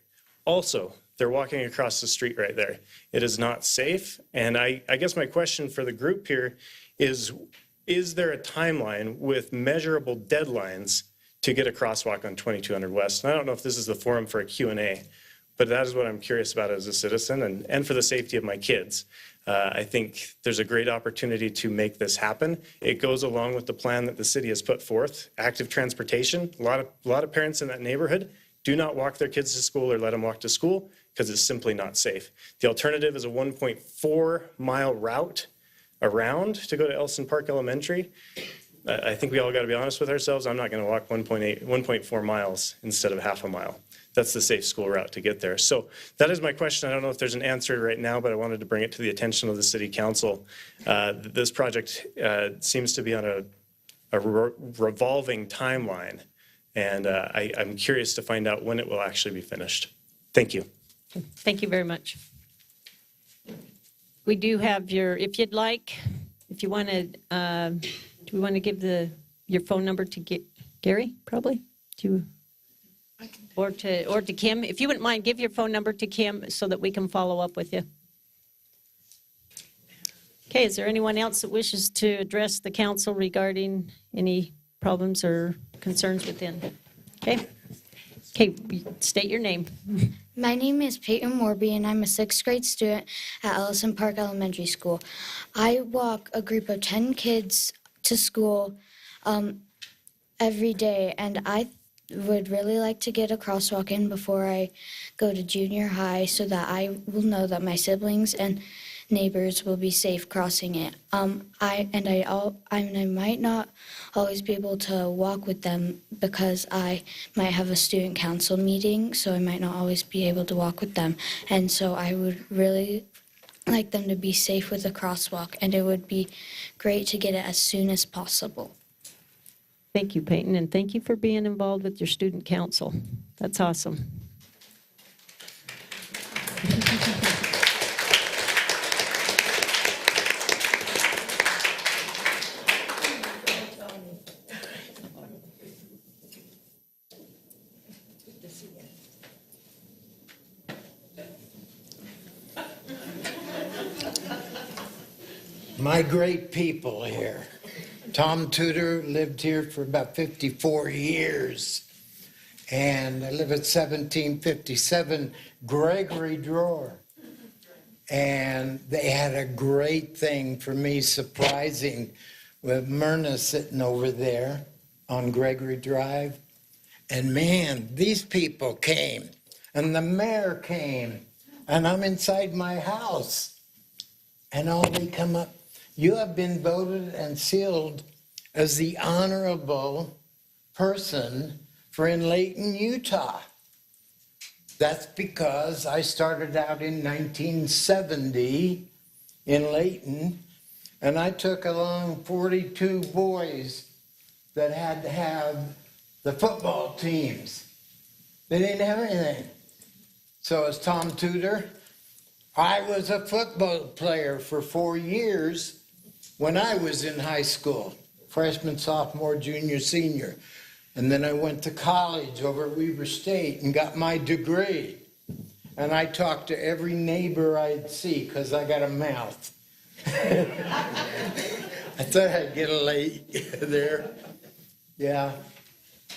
Also, they're walking across the street right there. It is not safe, and I guess my question for the group here is there a timeline with measurable deadlines to get a crosswalk on 2200 West? And I don't know if this is the forum for a Q&A, but that is what I'm curious about as a citizen and for the safety of my kids. I think there's a great opportunity to make this happen. It goes along with the plan that the city has put forth. Active transportation, a lot of parents in that neighborhood do not walk their kids to school or let them walk to school because it's simply not safe. The alternative is a 1.4 mile route around to go to Ellison Park Elementary. I think we all got to be honest with ourselves. I'm not going to walk 1.4 miles instead of half a mile. That's the safe school route to get there. So that is my question. I don't know if there's an answer right now, but I wanted to bring it to the attention of the city council. This project seems to be on a revolving timeline, and I'm curious to find out when it will actually be finished. Thank you. Thank you very much. We do have if you'd like, if you want to, do we want to give your phone number to Gary, probably? Or to Kim? If you wouldn't mind, give your phone number to Kim so that we can follow up with you. Okay, is there anyone else that wishes to address the council regarding any problems or concerns within? Okay, state your name. My name is Peyton Morby, and I'm a 6th grade student at Ellison Park Elementary School. I walk a group of 10 kids to school every day, and I would really like to get a crosswalk in before I go to junior high so that I will know that my siblings and neighbors will be safe crossing it. I might not always be able to walk with them because I might have a student council meeting, so I might not always be able to walk with them. And so I would really like them to be safe with a crosswalk, and it would be great to get it as soon as possible. Thank you, Peyton, and thank you for being involved with your student council. That's awesome. My great people here. Tom Tudor lived here for about 54 years. And I live at 1757 Gregory Drawer. And they had a great thing for me, surprising, with Myrna sitting over there on Gregory Drive. And man, these people came, and the mayor came, and I'm inside my house. And all they come up, you have been voted and sealed as the honorable person for in Layton, Utah. That's because I started out in 1970 in Layton, and I took along 42 boys that had to have the football teams. They didn't have anything. So as Tom Tudor, I was a football player for 4 years when I was in high school, freshman, sophomore, junior, senior. And then I went to college over at Weber State and got my degree. And I talked to every neighbor I'd see because I got a mouth. I thought I'd get a late there. Yeah,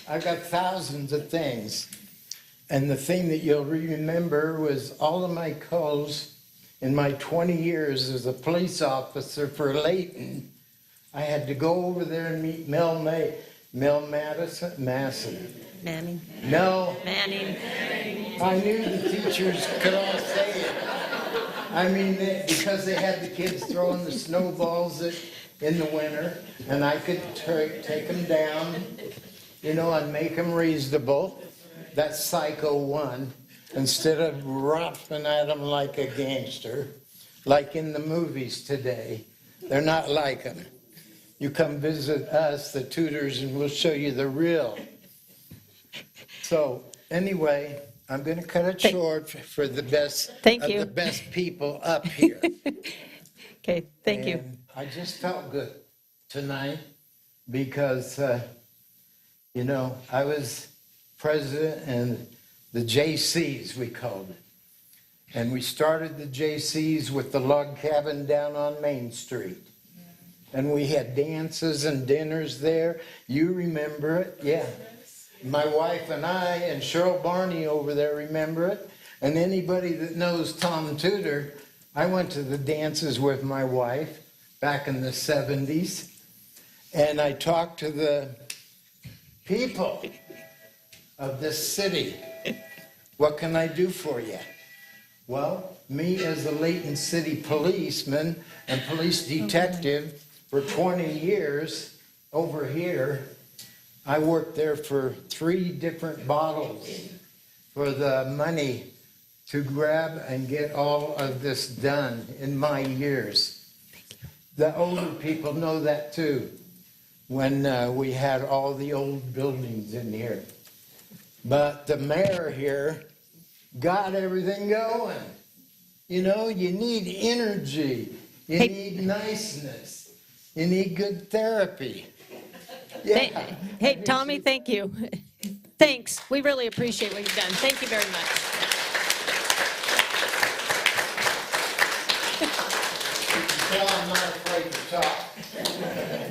I got thousands of things. And the thing that you'll remember was all of my calls in my 20 years as a police officer for Layton. I had to go over there and meet Mel Madison? Manning. Mel. Manning. I knew the teachers could all say it. I mean, because they had the kids throwing the snowballs in the winter, and I could take them down, and make them reasonable. That's Psycho 1. Instead of roughing at them like a gangster, like in the movies today. They're not like them. You come visit us, the tutors, and we'll show you the real. So anyway, I'm going to cut it short for the best the best people up here. Okay, thank you. I just felt good tonight because, I was president and the JCs, we called it. And we started the JCs with the log cabin down on Main Street. And we had dances and dinners there. You remember it? Yeah. My wife and I and Cheryl Barney over there remember it. And anybody that knows Tom Tudor, I went to the dances with my wife back in the 70s. And I talked to the people of this city. What can I do for you? Well, me as a Layton City policeman and police detective for 20 years over here, I worked there for 3 different bottles for the money to grab and get all of this done in my years. The older people know that too, when we had all the old buildings in here. But the mayor here got everything going. You need energy. You need niceness. You need good therapy. Yeah. Hey, Tommy, thank you. Thanks. We really appreciate what you've done. Thank you very much. Well, I'm not afraid to talk,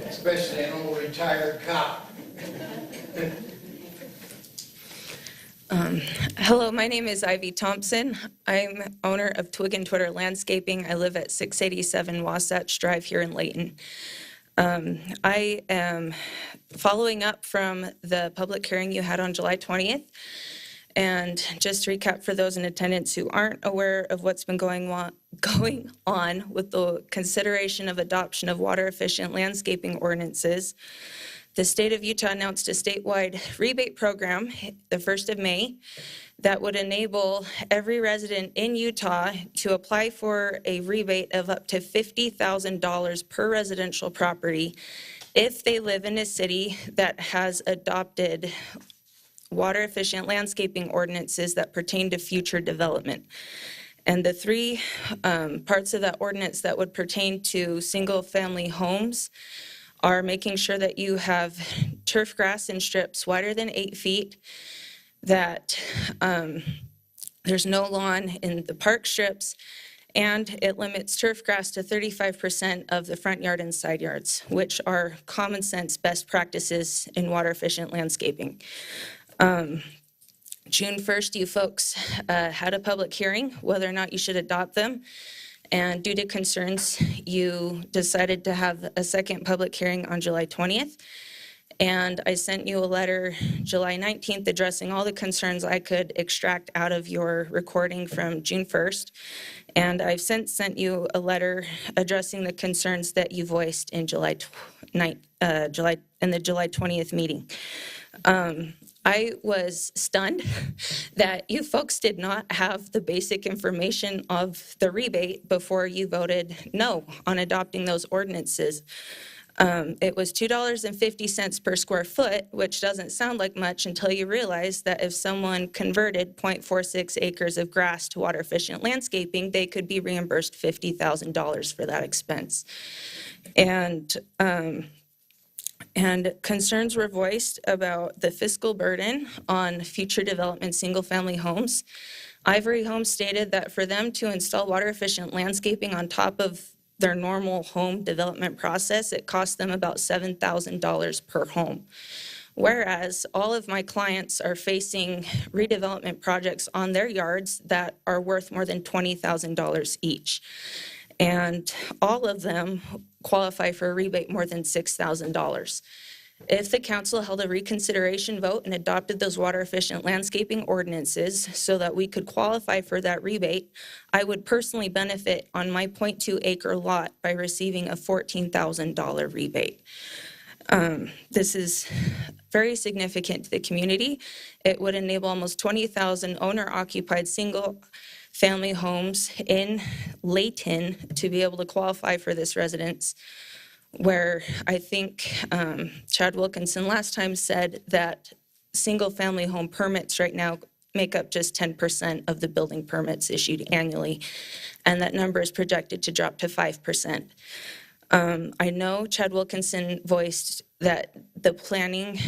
especially an old retired cop. Hello, my name is Ivy Thompson. I'm owner of Twig and Twitter Landscaping. I live at 687 Wasatch Drive here in Layton. I am following up from the public hearing you had on July 20th. And just to recap for those in attendance who aren't aware of what's been going on with the consideration of adoption of water efficient landscaping ordinances, the state of Utah announced a statewide rebate program the 1st of May that would enable every resident in Utah to apply for a rebate of up to $50,000 per residential property if they live in a city that has adopted water efficient landscaping ordinances that pertain to future development. And the 3 parts of that ordinance that would pertain to single family homes are making sure that you have turf grass in strips wider than 8 feet, that there's no lawn in the park strips, and it limits turf grass to 35% of the front yard and side yards, which are common sense best practices in water efficient landscaping. June 1st, you folks had a public hearing whether or not you should adopt them. And due to concerns, you decided to have a second public hearing on July 20th. And I sent you a letter July 19th addressing all the concerns I could extract out of your recording from June 1st. And I've since sent you a letter addressing the concerns that you voiced in the July 20th meeting. I was stunned that you folks did not have the basic information of the rebate before you voted no on adopting those ordinances. It was $2.50 per square foot, which doesn't sound like much until you realize that if someone converted 0.46 acres of grass to water efficient landscaping, they could be reimbursed $50,000 for that expense. And concerns were voiced about the fiscal burden on future development single-family homes. Ivory Homes stated that for them to install water-efficient landscaping on top of their normal home development process, it cost them about $7,000 per home. Whereas all of my clients are facing redevelopment projects on their yards that are worth more than $20,000 each. And all of them qualify for a rebate more than $6,000. If the council held a reconsideration vote and adopted those water efficient landscaping ordinances so that we could qualify for that rebate, I would personally benefit on my 0.2 acre lot by receiving a $14,000 rebate. This is very significant to the community. It would enable almost 20,000 owner-occupied single-family homes in Layton to be able to qualify for this residence, where I think Chad Wilkinson last time said that single-family home permits right now make up just 10% of the building permits issued annually, and that number is projected to drop to 5%. I know Chad Wilkinson voiced that the planning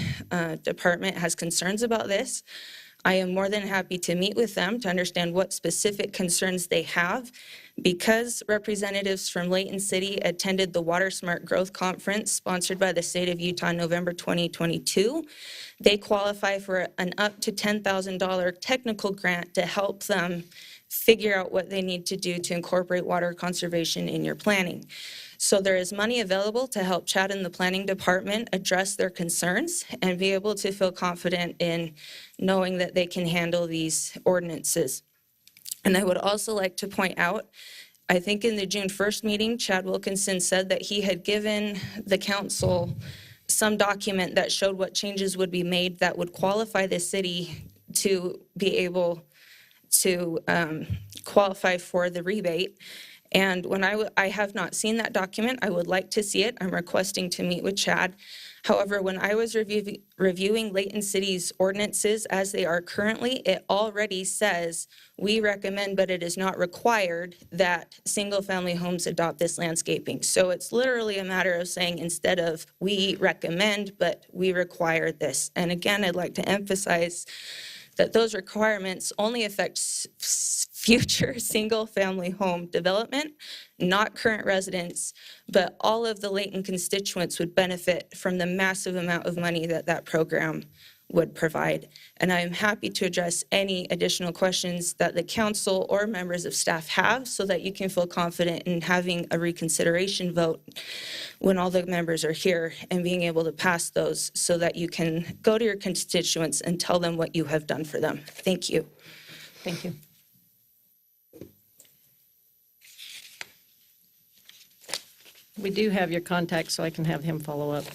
department has concerns about this. I am more than happy to meet with them to understand what specific concerns they have. Because representatives from Layton City attended the Water Smart Growth Conference sponsored by the state of Utah in November 2022, they qualify for an up to $10,000 technical grant to help them figure out what they need to do to incorporate water conservation in your planning. So there is money available to help Chad and the planning department address their concerns and be able to feel confident in knowing that they can handle these ordinances. And I would also like to point out, I think in the June 1st meeting, Chad Wilkinson said that he had given the council some document that showed what changes would be made that would qualify the city to be able to qualify for the rebate. And when I have not seen that document, I would like to see it. I'm requesting to meet with Chad. However, when I was reviewing Layton City's ordinances as they are currently, it already says, we recommend, but it is not required that single-family homes adopt this landscaping. So it's literally a matter of saying, instead of we recommend, but we require this. And again, I'd like to emphasize that those requirements only affect future single-family home development, not current residents, but all of the Layton constituents would benefit from the massive amount of money that that program would provide. And I am happy to address any additional questions that the council or members of staff have so that you can feel confident in having a reconsideration vote when all the members are here and being able to pass those so that you can go to your constituents and tell them what you have done for them. Thank you. Thank you. We do have your contact, so I can have him follow up.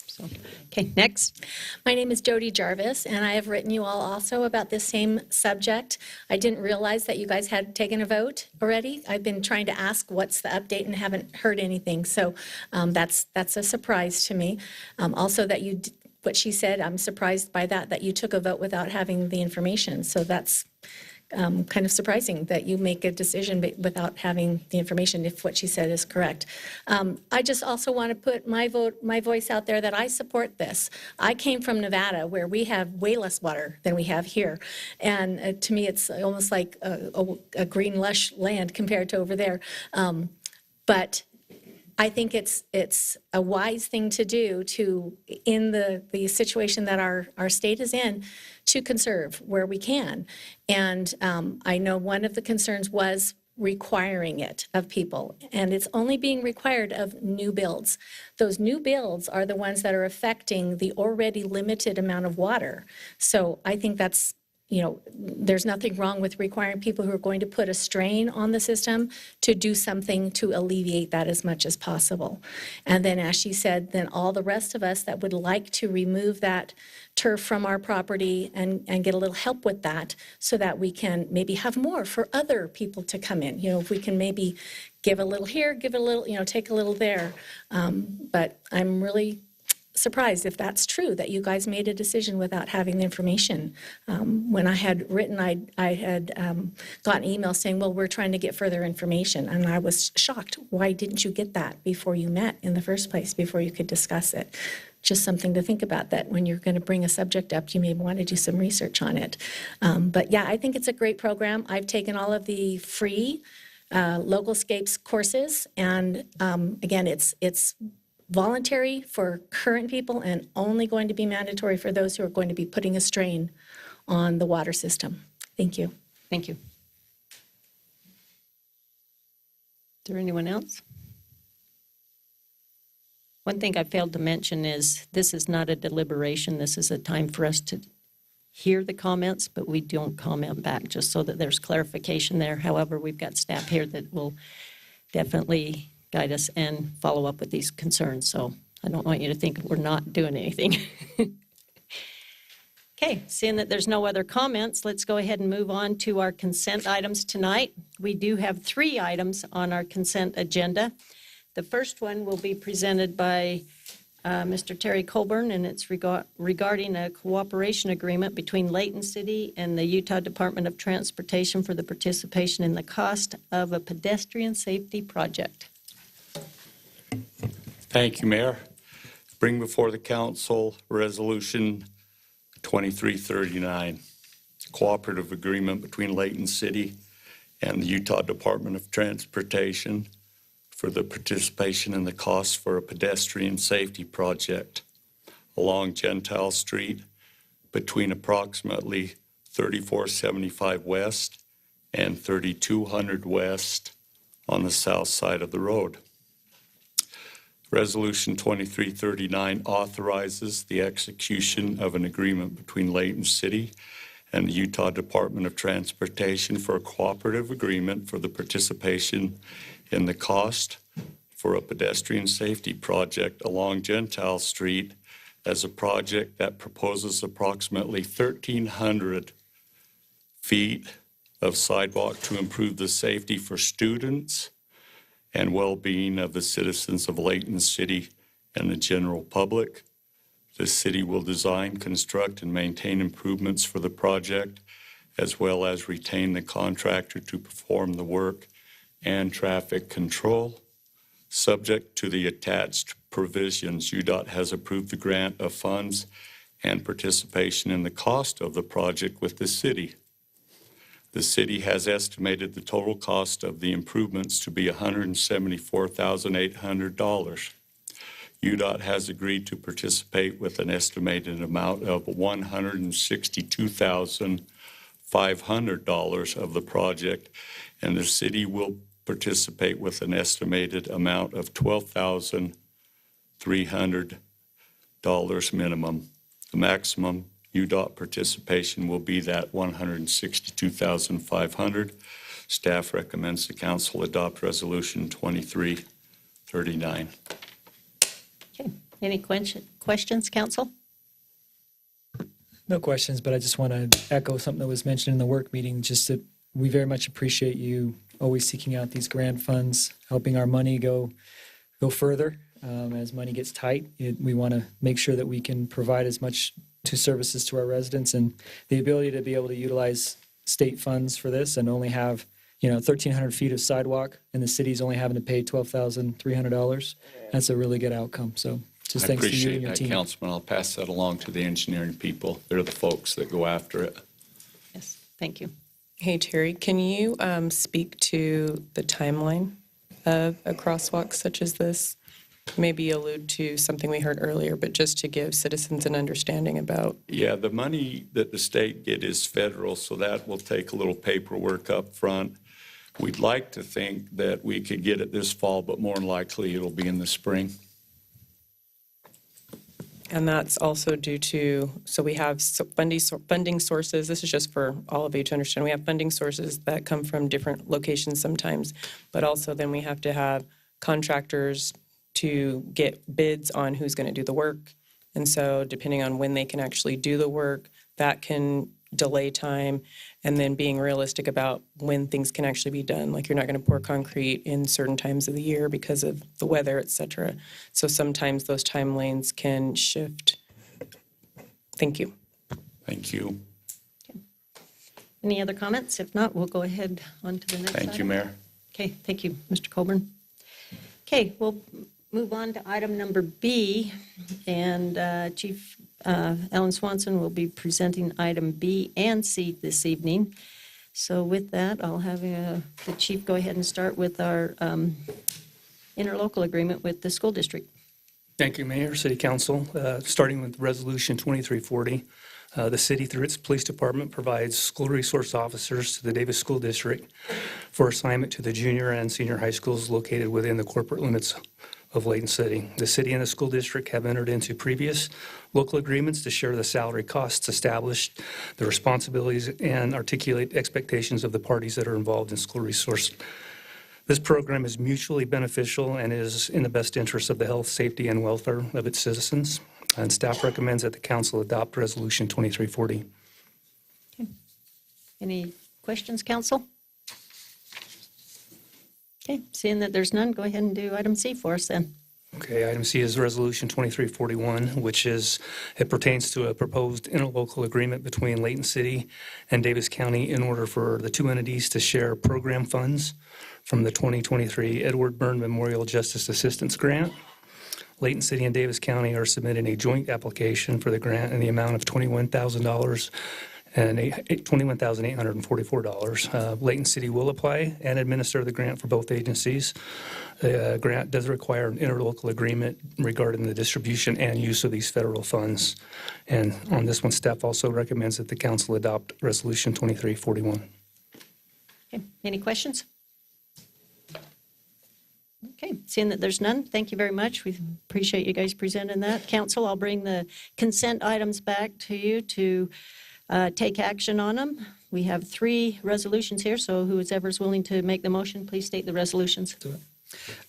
So, okay, next. My name is Jody Jarvis, and I have written you all also about this same subject. I didn't realize that you guys had taken a vote already. I've been trying to ask what's the update and haven't heard anything, so that's a surprise to me. Also that you, what she said, I'm surprised by that you took a vote without having the information, so that's kind of surprising that you make a decision without having the information if what she said is correct. I just also want to put my voice out there that I support this. I came from Nevada where we have way less water than we have here. And to me, it's almost like a green lush land compared to over there. But I think it's a wise thing to do to, in the situation that our state is in, to conserve where we can. And I know one of the concerns was requiring it of people, and it's only being required of new builds. Those new builds are the ones that are affecting the already limited amount of water. So I think that's there's nothing wrong with requiring people who are going to put a strain on the system to do something to alleviate that as much as possible. And then, as she said, then all the rest of us that would like to remove that turf from our property and get a little help with that so that we can maybe have more for other people to come in. If we can maybe give a little here, give a little, take a little there. But I'm really surprised if that's true, that you guys made a decision without having the information. When I had written, I had gotten emails saying, well, we're trying to get further information. And I was shocked. Why didn't you get that before you met in the first place, before you could discuss it? Just something to think about, that when you're going to bring a subject up, you may want to do some research on it. But yeah, I think it's a great program. I've taken all of the free Localscapes courses. And again, it's voluntary for current people and only going to be mandatory for those who are going to be putting a strain on the water system. Thank you. Thank you. Is there anyone else? One thing I failed to mention is this is not a deliberation. This is a time for us to hear the comments, but we don't comment back, just so that there's clarification there. However, we've got staff here that will definitely guide us and follow up with these concerns. So I don't want you to think we're not doing anything. Okay, seeing that there's no other comments, let's go ahead and move on to our consent items tonight. We do have 3 items on our consent agenda. The first one will be presented by Mr. Terry Colburn, and it's regarding a cooperation agreement between Layton City and the Utah Department of Transportation for the participation in the cost of a pedestrian safety project. Thank you, Mayor. Bring before the council Resolution 2339, cooperative agreement between Layton City and the Utah Department of Transportation for the participation in the costs for a pedestrian safety project along Gentile Street between approximately 3475 West and 3200 West on the south side of the road. Resolution 2339 authorizes the execution of an agreement between Layton City and the Utah Department of Transportation for a cooperative agreement for the participation in the cost for a pedestrian safety project along Gentile Street as a project that proposes approximately 1,300 feet of sidewalk to improve the safety for students and well-being of the citizens of Layton City and the general public. The city will design, construct, and maintain improvements for the project, as well as retain the contractor to perform the work and traffic control. Subject to the attached provisions, UDOT has approved the grant of funds and participation in the cost of the project with the city. The city has estimated the total cost of the improvements to be $174,800. UDOT has agreed to participate with an estimated amount of $162,500 of the project, and the city will participate with an estimated amount of $12,300 minimum. The maximum UDOT participation will be that $162,500. Staff recommends the council adopt Resolution 2339. Okay, any questions, council? No questions, but I just want to echo something that was mentioned in the work meeting, just that we very much appreciate you always seeking out these grant funds, helping our money go further. As money gets tight, we want to make sure that we can provide as much to services to our residents, and the ability to be able to utilize state funds for this and only have 1,300 feet of sidewalk, and the city's only having to pay $12,300. That's a really good outcome. So just thanks to you and your team. I appreciate that, Councilman. I'll pass that along to the engineering people. They're the folks that go after it. Yes, thank you. Hey, Terry, can you speak to the timeline of a crosswalk such as this? Maybe allude to something we heard earlier, but just to give citizens an understanding about. Yeah, the money that the state get is federal, so that will take a little paperwork up front. We'd like to think that we could get it this fall, but more likely it'll be in the spring. And that's also due to, so we have funding sources. This is just for all of you to understand. We have funding sources that come from different locations sometimes, but also then we have to have contractors to get bids on who's going to do the work. And so depending on when they can actually do the work, that can delay time, and then being realistic about when things can actually be done. Like, you're not going to pour concrete in certain times of the year because of the weather, et cetera. So sometimes those timelines can shift. Thank you. Thank you. Any other comments? If not, we'll go ahead on to the next Thank you, item. Mayor. Okay, thank you, Mr. Colburn. Okay, we'll move on to item number B, and Chief Ellen Swanson will be presenting item B and C this evening. So with that, I'll have the chief go ahead and start with our interlocal agreement with the school district. Thank you, Mayor, City Council. Starting with Resolution 2340, the city, through its police department, provides school resource officers to the Davis School District for assignment to the junior and senior high schools located within the corporate limits of Layton City. The city and the school district have entered into previous local agreements to share the salary costs, establish the responsibilities, and articulate expectations of the parties that are involved in school resource. This program is mutually beneficial and is in the best interest of the health, safety, and welfare of its citizens. And staff recommends that the council adopt Resolution 2340. Okay. Any questions, council? Okay, seeing that there's none, go ahead and do item C for us then. Okay, item C is Resolution 2341, it pertains to a proposed interlocal agreement between Layton City and Davis County in order for the two entities to share program funds from the 2023 Edward Byrne Memorial Justice Assistance Grant. Layton City and Davis County are submitting a joint application for the grant in the amount of $21,000 and $21,844. Layton City will apply and administer the grant for both agencies. The grant does require an interlocal agreement regarding the distribution and use of these federal funds. And on this one, staff also recommends that the council adopt Resolution 2341. Okay, any questions? Okay, seeing that there's none, thank you very much. We appreciate you guys presenting that. Council, I'll bring the consent items back to you to take action on them. We have 3 resolutions here, so whoever's willing to make the motion, please state the resolutions.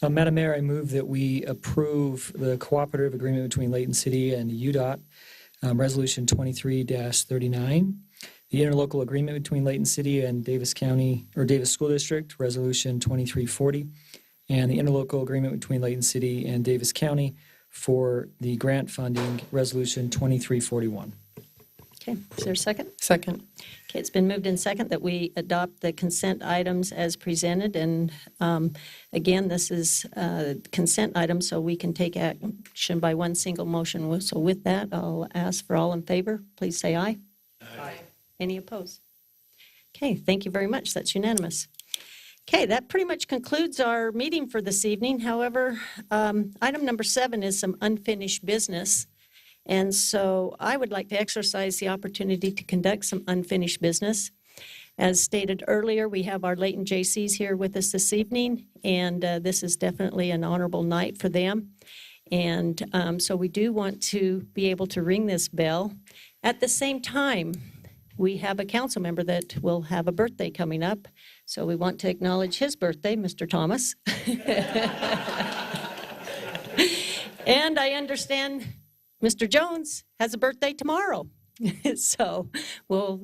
Madam Mayor, I move that we approve the cooperative agreement between Layton City and UDOT, Resolution 23-39. The interlocal agreement between Layton City and Davis County, or Davis School District, Resolution 2340. And the interlocal agreement between Layton City and Davis County for the grant funding, Resolution 2341. Okay, is there a second? Second. Okay, it's been moved in second that we adopt the consent items as presented. And again, this is consent items, so we can take action by one single motion. So with that, I'll ask for all in favor. Please say aye. Aye. Any opposed? Okay, thank you very much. That's unanimous. Okay, that pretty much concludes our meeting for this evening. However, item number 7 is some unfinished business. And so I would like to exercise the opportunity to conduct some unfinished business. As stated earlier, we have our Layton JCs here with us this evening, and this is definitely an honorable night for them. And so we do want to be able to ring this bell. At the same time, we have a council member that will have a birthday coming up. So we want to acknowledge his birthday, Mr. Thomas. And I understand Mr. Jones has a birthday tomorrow. So we'll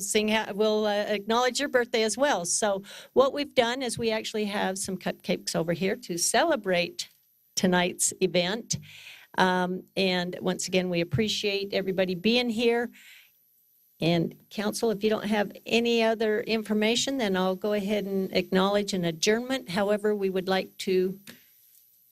acknowledge your birthday as well. So what we've done is we actually have some cupcakes over here to celebrate tonight's event. And once again, we appreciate everybody being here. And council, if you don't have any other information, then I'll go ahead and acknowledge an adjournment. However, we would like to,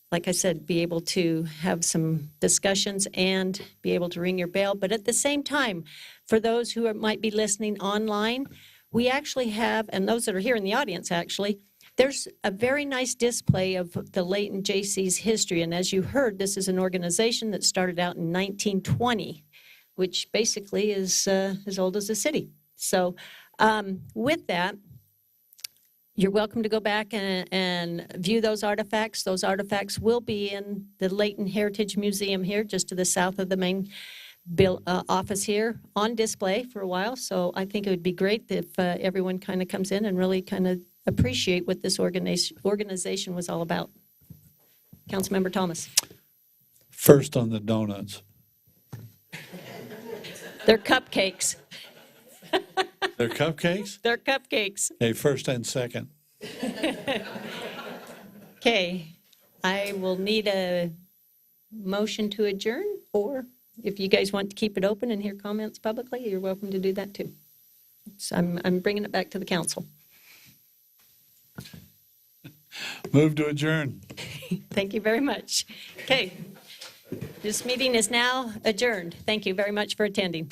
like I said, be able to have some discussions and be able to ring your bell. But at the same time, for those who might be listening online, we actually have, and those that are here in the audience actually, there's a very nice display of the Layton JC's history. And as you heard, this is an organization that started out in 1920. Which basically is as old as the city. So with that, You're welcome to go back and view those artifacts. Those artifacts will be in the Layton Heritage Museum here, just to the south of the main office here, on display for a while. So I think it would be great if everyone kind of comes in and really kind of appreciate what this organization was all about. Councilmember Thomas. First on the donuts. They're cupcakes. They're cupcakes? They're cupcakes. Okay, first and second. Okay, I will need a motion to adjourn, or if you guys want to keep it open and hear comments publicly, you're welcome to do that too. So I'm bringing it back to the council. Move to adjourn. Thank you very much. Okay, this meeting is now adjourned. Thank you very much for attending.